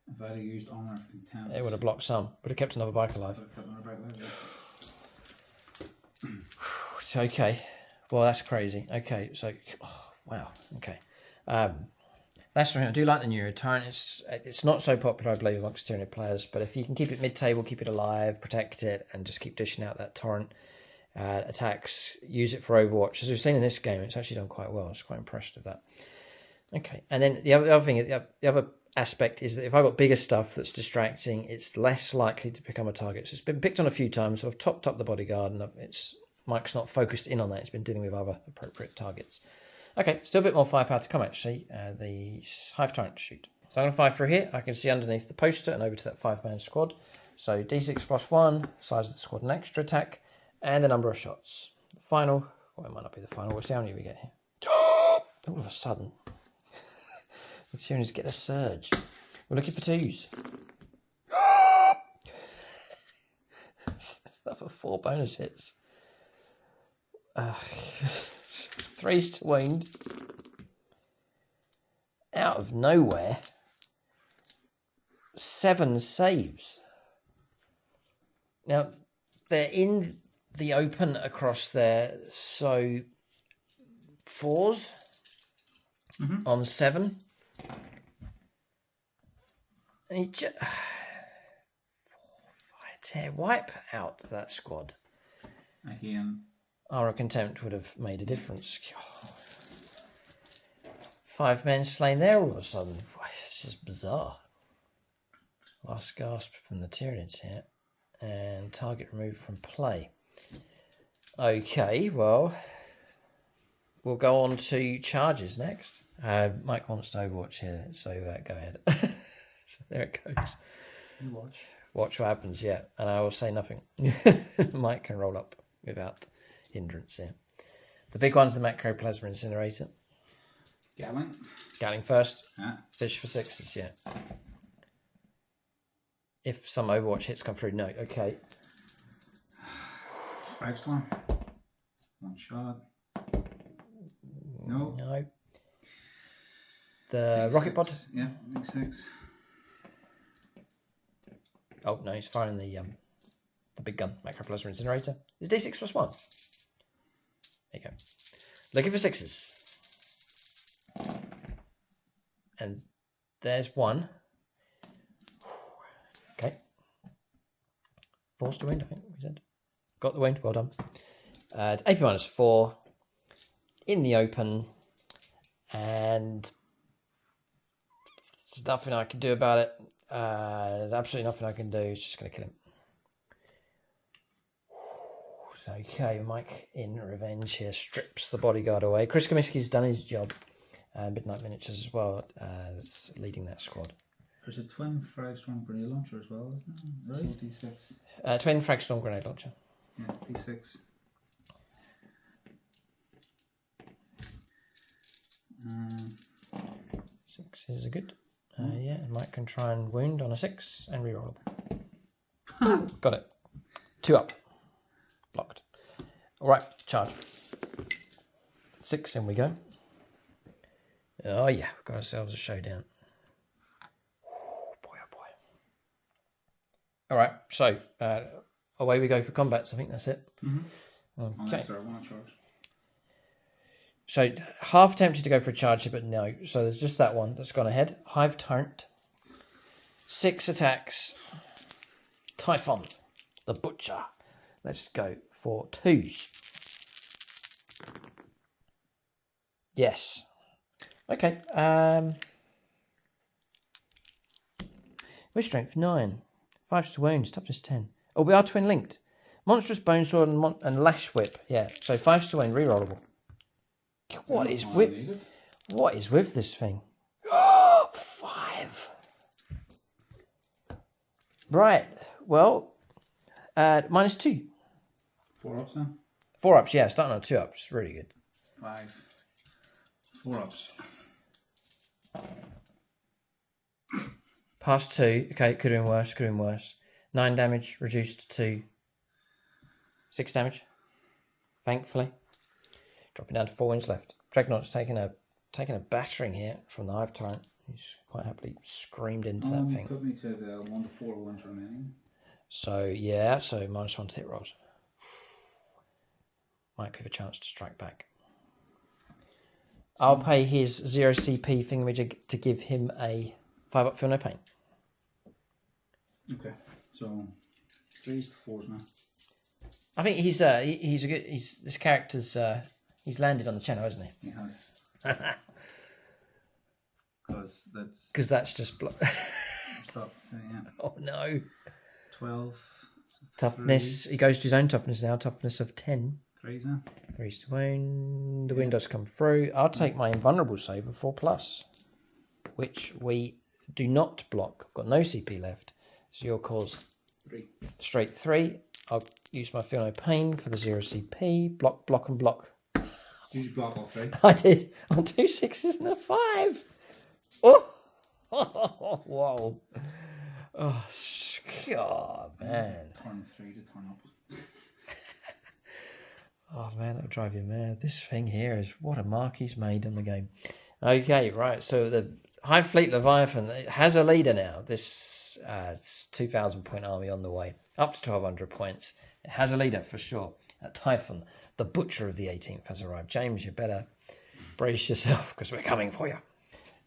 If I'd have used armor of contempt, It would have blocked some. Would have kept another bike alive. would have kept another bike alive. Okay. Well, that's crazy. Okay, so wow. Okay. That's right. I do like the Neuro Tyrant. It's not so popular, I believe, amongst Tyranid players, but if you can keep it mid-table, keep it alive, protect it, and just keep dishing out that torrent attacks, use it for Overwatch. As we've seen in this game, it's actually done quite well. I was quite impressed with that. Okay, and then the other thing, the other aspect is that if I've got bigger stuff that's distracting, it's less likely to become a target. So it's been picked on a few times, so I've topped up the bodyguard, and Mike's not focused in on that. It's been dealing with other appropriate targets. Okay, still a bit more firepower to come, actually. The Hive Tyrant to shoot. So I'm going to fire through here. I can see underneath the poster and over to that 5-man squad. So D6 +1, size of the squad, an extra attack, and the number of shots. The final, well, it might not be the final. We'll see how many we get here. All of a sudden, the Tyranids get a surge. We're looking for 2s. Another 4 bonus hits. 3s to wound. Out of nowhere. 7 saves. Now, they're in the open across there, so 4s on 7. And he just... 4, 5, 10. Wipe out that squad. Again. Armor Contempt would have made a difference. 5 men slain there all of a sudden. It's just bizarre. Last gasp from the Tyranids here. And target removed from play. Okay, well, we'll go on to charges next. Mike wants to Overwatch here, so go ahead. So there it goes. You watch. Watch what happens, yeah. And I will say nothing. Mike can roll up without hindrance here. The big one's the Macroplasma Incinerator. Gatling. Gatling first. Yeah. Fish for 6s, yeah. if some Overwatch hits come through. No, okay. Frag storm. One shot. No. No. The rocket pod. Yeah, D6. Oh no, he's firing the big gun, macroplasma incinerator. Is D6 plus 1. There you go. Looking for 6s. And there's 1. Okay. Forced to wound, I think we said. Got the wound, well done. AP minus 4. In the open. And there's nothing I can do about it. There's absolutely nothing I can do. It's just going to kill him. Okay, Mike in revenge here strips the bodyguard away. Chris Comiskey's done his job. Midnight Miniatures as well as leading that squad. There's a twin Fragstorm grenade launcher as well, isn't there? Right? So D6. Twin Fragstorm grenade launcher. Yeah, D6. 6s are good. Yeah, Mike can try and wound on a 6 and reroll. Got it. 2 up. Blocked. Alright, charge. 6, in we go. Oh yeah, we've got ourselves a showdown. Oh boy, oh boy. Alright, so away we go for combats. I think that's it. Mm-hmm. Okay. I want to charge. So half tempted to go for a charge here, but no. So there's just that one that's gone ahead. Hive Tyrant. 6 attacks. Typhon, the Butcher. Let's go for 2s. Yes. Okay. We're strength 9. 5 to wounds. Toughness 10. Oh, we are twin linked. Monstrous Bone Sword and Lash Whip. Yeah. So 5 to wound, rerollable. What is with this thing? 5. Right. Well, minus 2. 4 ups then? 4 ups, yeah. Starting on 2 ups. Really good. 5. 4 ups. Past 2. Okay, could have been worse. Could have been worse. 9 damage reduced to 6 damage. Thankfully. Dropping down to 4 wounds left. Dreadnought's taking a battering here from the Hive Tyrant. He's quite happily screamed into that thing. Put me to the 1 to 4 wounds remaining. So yeah, so minus 1 to hit rolls. Might give a chance to strike back. I'll pay his 0 CP thingamajig to give him a 5 up feel no pain. Okay, so 3s to 4s now. I think he's a good. This character's he's landed on the channel, hasn't he? He has. Because that's just Stop. Yeah. Oh no. 12. Toughness. He goes to his own toughness now. Toughness of 10. 3s now. 3s to wound. The wind does come through. I'll take my invulnerable save of 4+, which we do not block. I've got no CP left. So your cause 3. Straight 3. I'll use my feel no pain for the 0 CP. Block, block, and block. Did you block all 3? I did. On 2 6s and a 5. Oh! Whoa. Oh, God, man. Turn 3 to turn up. Oh, man, that'll drive you mad. This thing here is what a mark he's made on the game. Okay, right. So the Hive Fleet Leviathan it has a leader now. This 2,000 point army on the way. Up to 1,200 points. It has a leader for sure. Typhon, the Butcher of the 18th, has arrived. James, you better brace yourself because we're coming for you.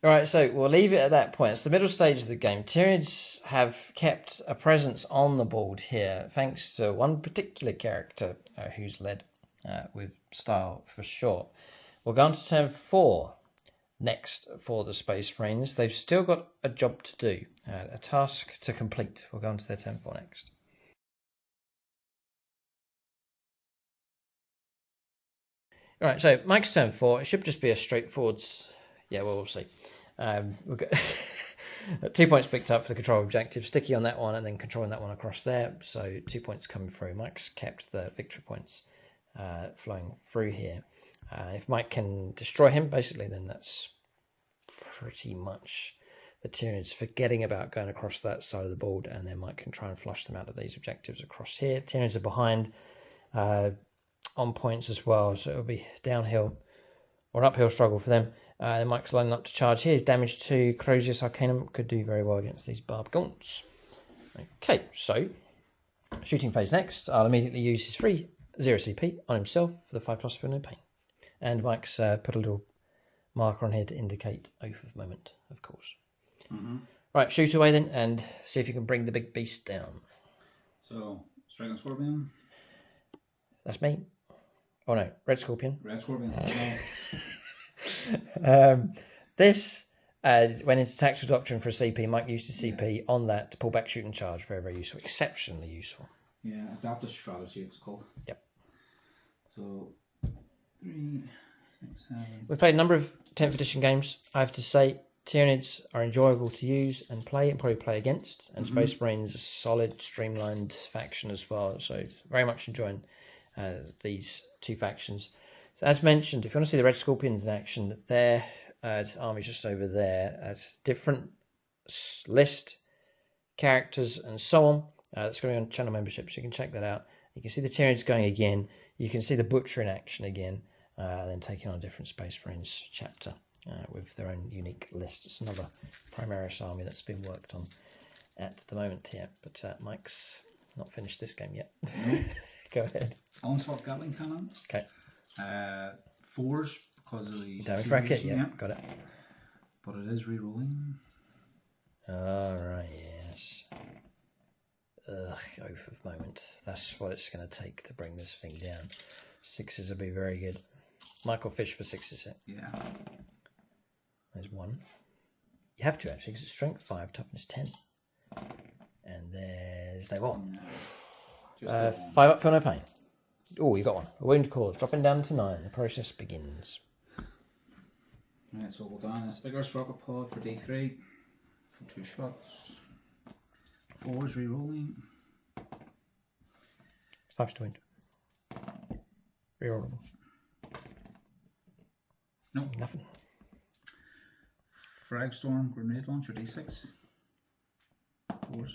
All right, so we'll leave it at that point. It's the middle stage of the game. Tyranids have kept a presence on the board here, thanks to one particular character who's led with style for sure. We'll go on to turn 4 next for the Space Marines. They've still got a job to do, a task to complete. We'll go on to their turn 4 next. All right, so Mike's turn 4. It should just be a straightforward... Yeah, well, we'll see. We'll get 2 points picked up for the control objective. Sticky on that one and then controlling that one across there. So 2 points coming through. Mike's kept the victory points flowing through here. If Mike can destroy him, basically, then that's pretty much the Tyranids forgetting about going across that side of the board, and then Mike can try and flush them out of these objectives across here. Tyranids are behind on points as well, so it'll be downhill or an uphill struggle for them. Then Mike's lining up to charge. Here's damage to Corrosius Arcanum. Could do very well against these Barb Gaunts. Okay, so shooting phase next. I'll immediately use his free 0 CP on himself for the 5+ for no pain. And Mike's put a little marker on here to indicate Oath of Moment, of course. Right, shoot away then, and see if you can bring the big beast down. So, Strike and Scorpion. That's me. Oh no, Red Scorpion. Red Scorpion. This went into Tactical Doctrine for a CP. Mike used a CP on that to pull back, shoot and charge. Very, very useful. Exceptionally useful. Yeah, Adaptive Strategy it's called. Yep. So, 3, 6, 7. We've played a number of 10th edition games. I have to say, Tyranids are enjoyable to use and play, and probably play against. And Space Marines a solid, streamlined faction as well. So very much enjoying these two factions. So as mentioned, if you want to see the Red Scorpions in action, their army's just over there. That's different list, characters, and so on. That's going to be on channel membership, so you can check that out. You can see the Tyranids going again. You can see the Butcher in action again, and then taking on a different Space Marines chapter. With their own unique list. It's another Primaris army that's been worked on at the moment here. But Mike's not finished this game yet. Go ahead. Onslaught Gatling Cannon. Okay. 4s because of the damage bracket. Yeah, got it. But it is re-rolling. Alright, yes. Ugh, Oath of Moment. That's what it's going to take to bring this thing down. 6s will be very good. Michael Fish for 6s here. Yeah. There's 1. You have to actually, because it's strength 5, toughness 10. And there's no 1. 5 up for no pain. Oh, you got 1. A wound cause, dropping down to 9. The process begins. Right, so we'll go down this Icarus Rocket Pod for D3 for 2 shots. 4s re-rolling. 5's to wound. Rerollable. Nope. Nothing. Fragstorm Grenade Launcher D6. 4s.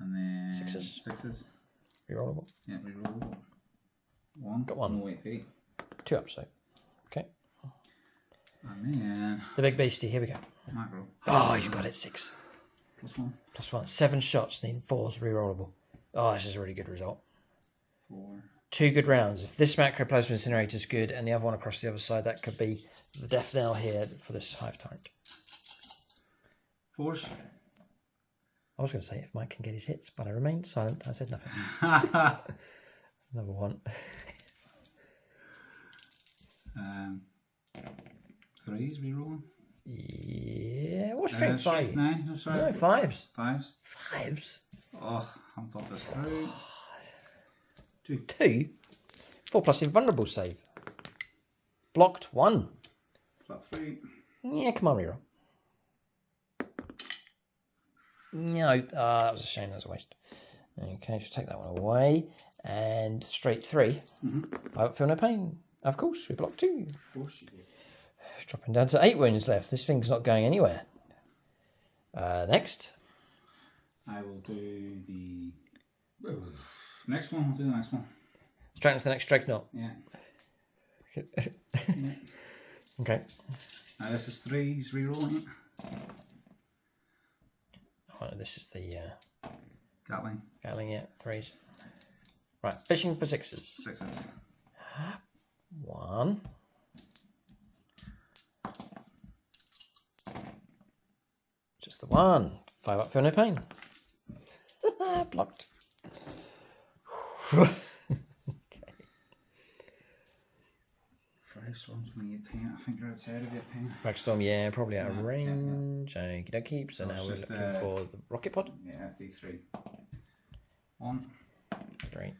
And then 6s. Rerollable. Yeah, rerollable. 1. Got 1. No AP. 2 up, so. Okay. And then The big beastie, here we go. macro. Oh, he's got it. 6. +1. +1. 7 shots, needing 4s, rerollable. Oh, this is a really good result. 4. 2 good rounds. If this macro plasma incinerator is good and the other one across the other side, that could be the death knell here for this hive tyrant. 4s. I was going to say if Mike can get his hits, but I remained silent. I said nothing. Another 1. 3s rerolling. Yeah, what's strength 5? 9. No, sorry. No, 5s. 5s. 5s. Oh, I haven't thought this through. 2. 4+ invulnerable save. Blocked 1. Flat 3. Yeah, come on, reroll. No, that was a shame. That was a waste. Okay, just take that one away. And straight 3. 5 feel no pain. Of course, we blocked 2. Of course you did. Dropping down to 8 wounds left. This thing's not going anywhere. Next. I will do the next one. We'll do the next one. Straight into the next Dreadnought. Yeah. Okay. Now this is 3s rerolling. Oh, this is the Gatling. Gatling, yeah, 3s. Right, fishing for 6s. 6s. 1. Just the 1. 5 up, feel no pain. Blocked. Okay. Fragstorm's only 18. I think you're outside of 18. Fragstorm, yeah, probably out of range. Okie dokie. So now we're looking for the rocket pod. Yeah, D3. 1. 3.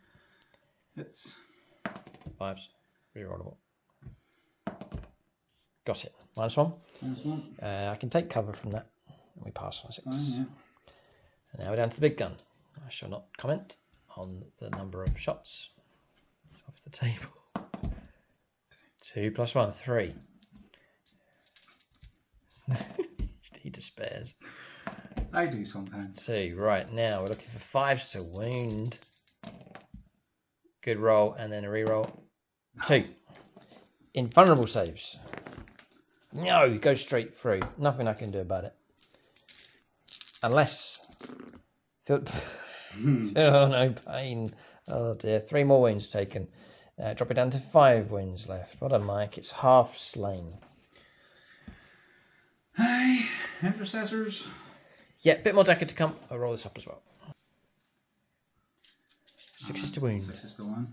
Hits. 5s. Rerollable. Got it. -1. -1. I can take cover from that. And we pass on 6. Fine, yeah. And now we're down to the big gun. I shall not comment on the number of shots. It's off the table. 2 + 1, 3. He despairs. I do sometimes. 2. Right, now we're looking for 5s to wound. Good roll, and then a reroll. 2. Invulnerable saves. No, he goes straight through. Nothing I can do about it. Unless... Feel no pain. Oh dear. 3 more wounds taken. Drop it down to 5 wounds left. What a Mike. It's half slain. Hi, intercessors. Yeah, bit more decker to come. I'll roll this up as well. 6 to wound. 6 to 1.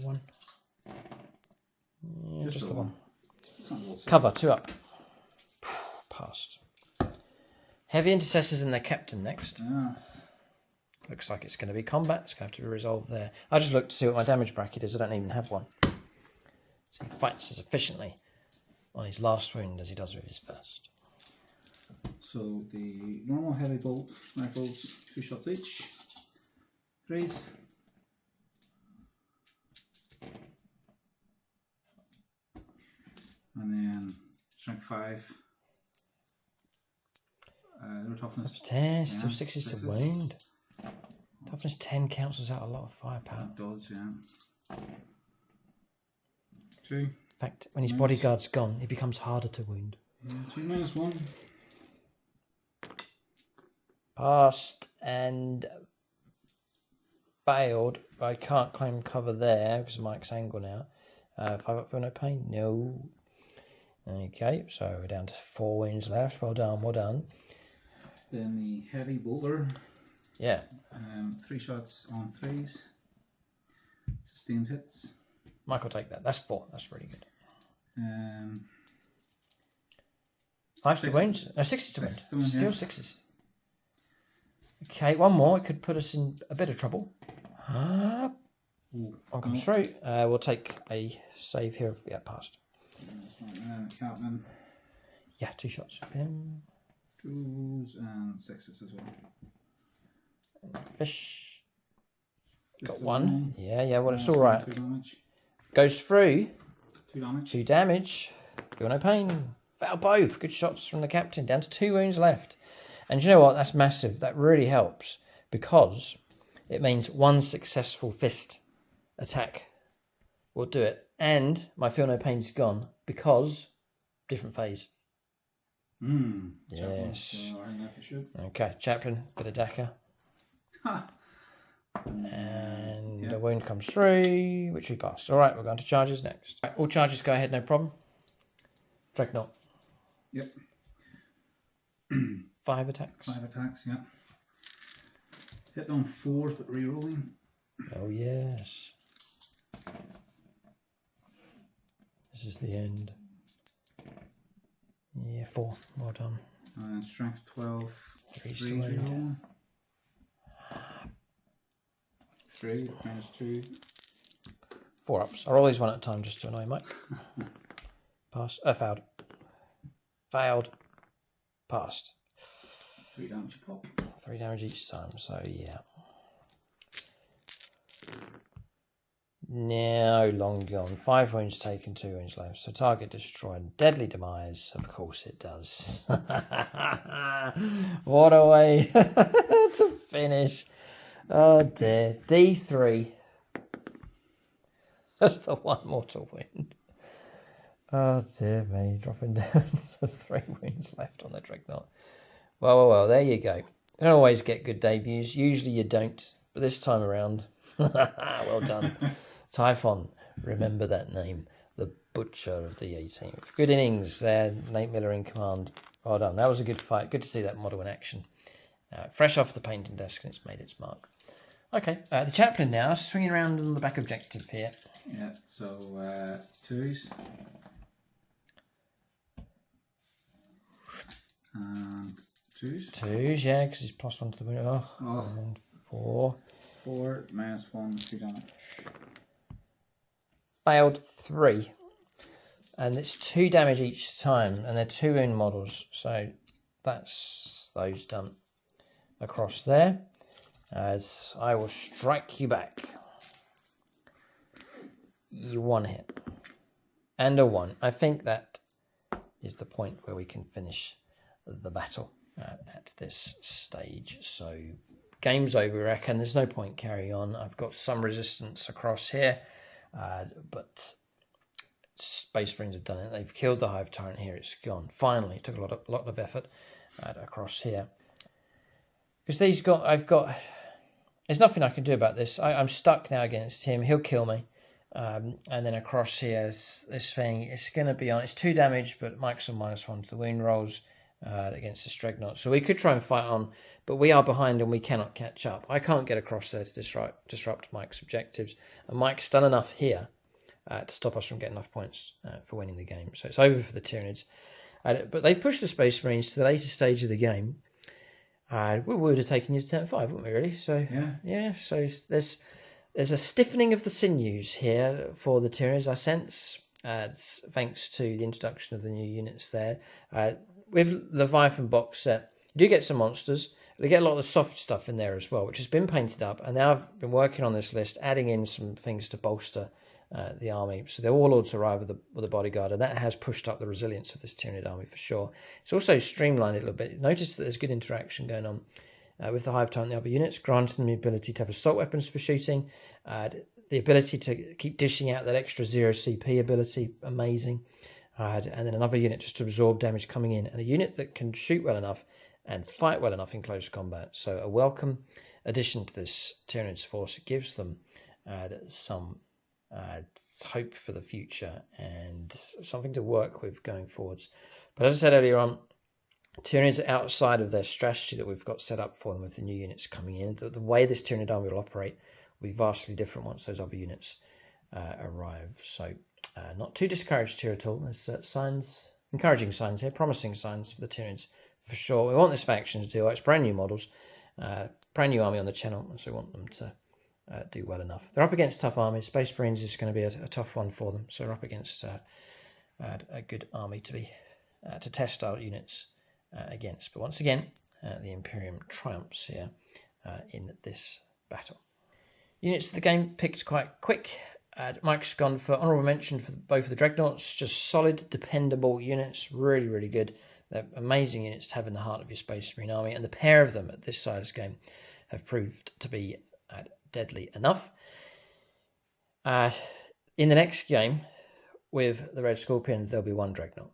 1. Yeah, just the 1. Can't Cover, 2 up. Passed. Heavy intercessors and their captain next. Yes. Looks like it's going to be combat. It's going to have to be resolved there. I just looked to see what my damage bracket is. I don't even have one. So he fights as efficiently on his last wound as he does with his first. So the normal heavy bolt rifles, 2 shots each. 3s. And then strength 5. No toughness. 10, still 6s to wound. Toughness 10 cancels out a lot of firepower. It does, yeah. 2. In fact, when his bodyguard's gone, he becomes harder to wound. 2 minus 1. Passed and failed. I can't claim cover there because of Mike's angle now. 5 up for no pain? No. Okay, so we're down to 4 wounds left. Well done, well done. Then the heavy bolter. Yeah. 3 shots on 3s. Sustained hits. Mike will take that. That's 4. That's really good. 5 to wounds? No, 6 to wound. Still 6s. Okay, one more. It could put us in a bit of trouble. One comes through. We'll take a save here. Yeah, passed. Captain. Yeah, 2 shots of him. 2s and 6s as well. And fish. Just Got 1. Yeah, well, it's Minus all right. 2 damage. Goes through. 2 damage. 2 damage. Feel no pain. Fail both. Good shots from the captain. Down to 2 wounds left. And you know what? That's massive. That really helps because it means 1 successful fist attack will do it. And my feel no pain's gone because different phase. Yes. Okay, chaplain, bit of Dakar. And a wound comes through, which we pass. All right, we're going to charges next. Right, all charges go ahead, no problem. Dreadnought. Yep. 5 attacks. 5 attacks, yeah. Hit on 4s, but rerolling. Oh, yes. This is the end. Yeah, 4. Well done. And strength 12. 3 3 to wound. 3 minus 2. 4 ups. I'll roll these one at a time just to annoy Mike. Pass. Failed. Failed. Passed. 3 damage pop. 3 damage each time, so yeah. Now long gone. 5 wounds taken, 2 wounds left. So target destroyed. Deadly demise. Of course it does. What a way to finish. Oh dear. D3. Just the 1 mortal wound. Oh dear me. Dropping down to 3 wounds left on the Dreadnought. Well, there you go. You don't always get good debuts. Usually you don't. But this time around, well done. Typhon, remember that name. The Butcher of the 18th. Good innings there. Nate Miller in command. Well done. That was a good fight. Good to see that model in action. Fresh off the painting desk and it's made its mark. Okay, the chaplain now, swinging around on the back objective here. Yeah, so 2s. And 2s. 2s, yeah, because he's +1 to the winner. And 4. 4 minus 1, 2 damage. Failed 3. And it's 2 damage each time, and they're 2 wound models. So that's those done across there. As I will strike you back. You 1 hit. And a 1. I think that is the point where we can finish the battle at this stage. So game's over, we reckon. There's no point carrying on. I've got some resistance across here, but Space Marines have done it. They've killed the Hive Tyrant here. It's gone. Finally, it took a lot of effort across here. Because there's nothing I can do about this. I'm stuck now against him. He'll kill me. And then across here, this thing, it's going to be on. It's 2 damage, but Mike's on -1 to the wound rolls against the Stregnot. So we could try and fight on, but we are behind and we cannot catch up. I can't get across there to disrupt Mike's objectives. And Mike's done enough here to stop us from getting enough points for winning the game. So it's over for the Tyranids. But they've pushed the Space Marines to the later stage of the game. We would have taken you to turn 5, wouldn't we, really? So yeah. So there's a stiffening of the sinews here for the Tyranids, I sense, thanks to the introduction of the new units there. With Leviathan box set, you do get some monsters. They get a lot of the soft stuff in there as well, which has been painted up. And now I've been working on this list, adding in some things to bolster the army. So the Warlords arrive with a bodyguard, and that has pushed up the resilience of this Tyranid army for sure. It's also streamlined it a little bit. Notice that there's good interaction going on with the Hive Tyrant and the other units, granting them the ability to have assault weapons for shooting, the ability to keep dishing out that extra 0 CP ability, amazing. And then another unit just to absorb damage coming in, and a unit that can shoot well enough and fight well enough in close combat. So a welcome addition to this Tyranids force. It gives them some hope for the future and something to work with going forwards. But as I said earlier on, Tyranids are outside of their strategy that we've got set up for them with the new units coming in. The way this Tyranid army will operate will be vastly different once those other units arrive. So not too discouraged here at all. There's signs, encouraging signs here, promising signs for the Tyranids for sure. We want this faction to do well. It's brand new models, brand new army on the channel, so we want them to do well enough. They're up against tough armies. Space Marines is going to be a tough one for them, so we're up against a good army to test our units against. But once again, the Imperium triumphs here in this battle. Units of the game picked quite quick. Mike's gone for honourable mention for both of the Dreadnoughts. Just solid, dependable units. Really, really good. They're amazing units to have in the heart of your Space Marine army. And the pair of them at this size game have proved to be deadly enough. In the next game, with the Red Scorpions, there'll be 1 Dreadnought.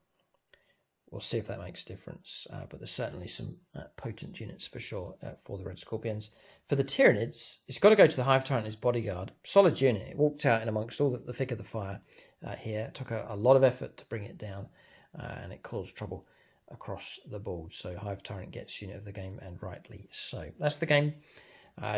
We'll see if that makes a difference. But there's certainly some potent units for sure for the Red Scorpions. For the Tyranids, it's got to go to the Hive Tyrant as bodyguard. Solid unit. It walked out in amongst all the thick of the fire here. It took a lot of effort to bring it down, and it caused trouble across the board. So Hive Tyrant gets unit of the game, and rightly so. That's the game.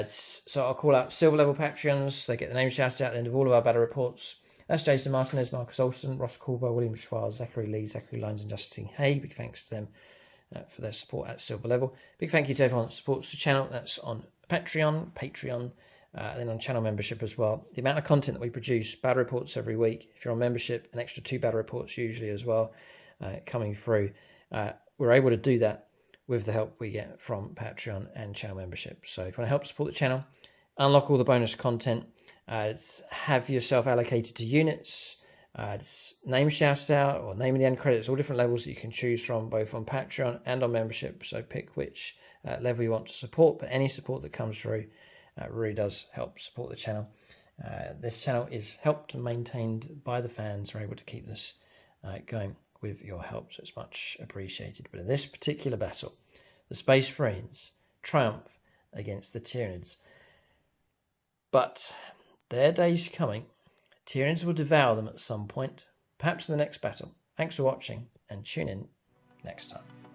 So I'll call out silver level Patreons. They get the name shouted out at the end of all of our battle reports. That's Jason Martinez, Marcus Olsen, Ross Corber, William Schwarz, Zachary Lee, Zachary Lyons, and Justin Hay. Big thanks to them for their support at silver level. Big thank you to everyone that supports the channel. That's on Patreon, then on channel membership as well. The amount of content that we produce, battle reports every week. If you're on membership, an extra 2 battle reports usually as well coming through. We're able to do that with the help we get from Patreon and channel membership. So if you want to help support the channel, unlock all the bonus content, have yourself allocated to units, name shouts out or name in the end credits, all different levels that you can choose from both on Patreon and on membership. So pick which level you want to support, but any support that comes through really does help support the channel. This channel is helped and maintained by the fans. We're able to keep this going with your help, so it's much appreciated. But in this particular battle, the Space Marines triumph against the Tyranids. But their day's coming. Tyranids will devour them at some point, perhaps in the next battle. Thanks for watching, and tune in next time.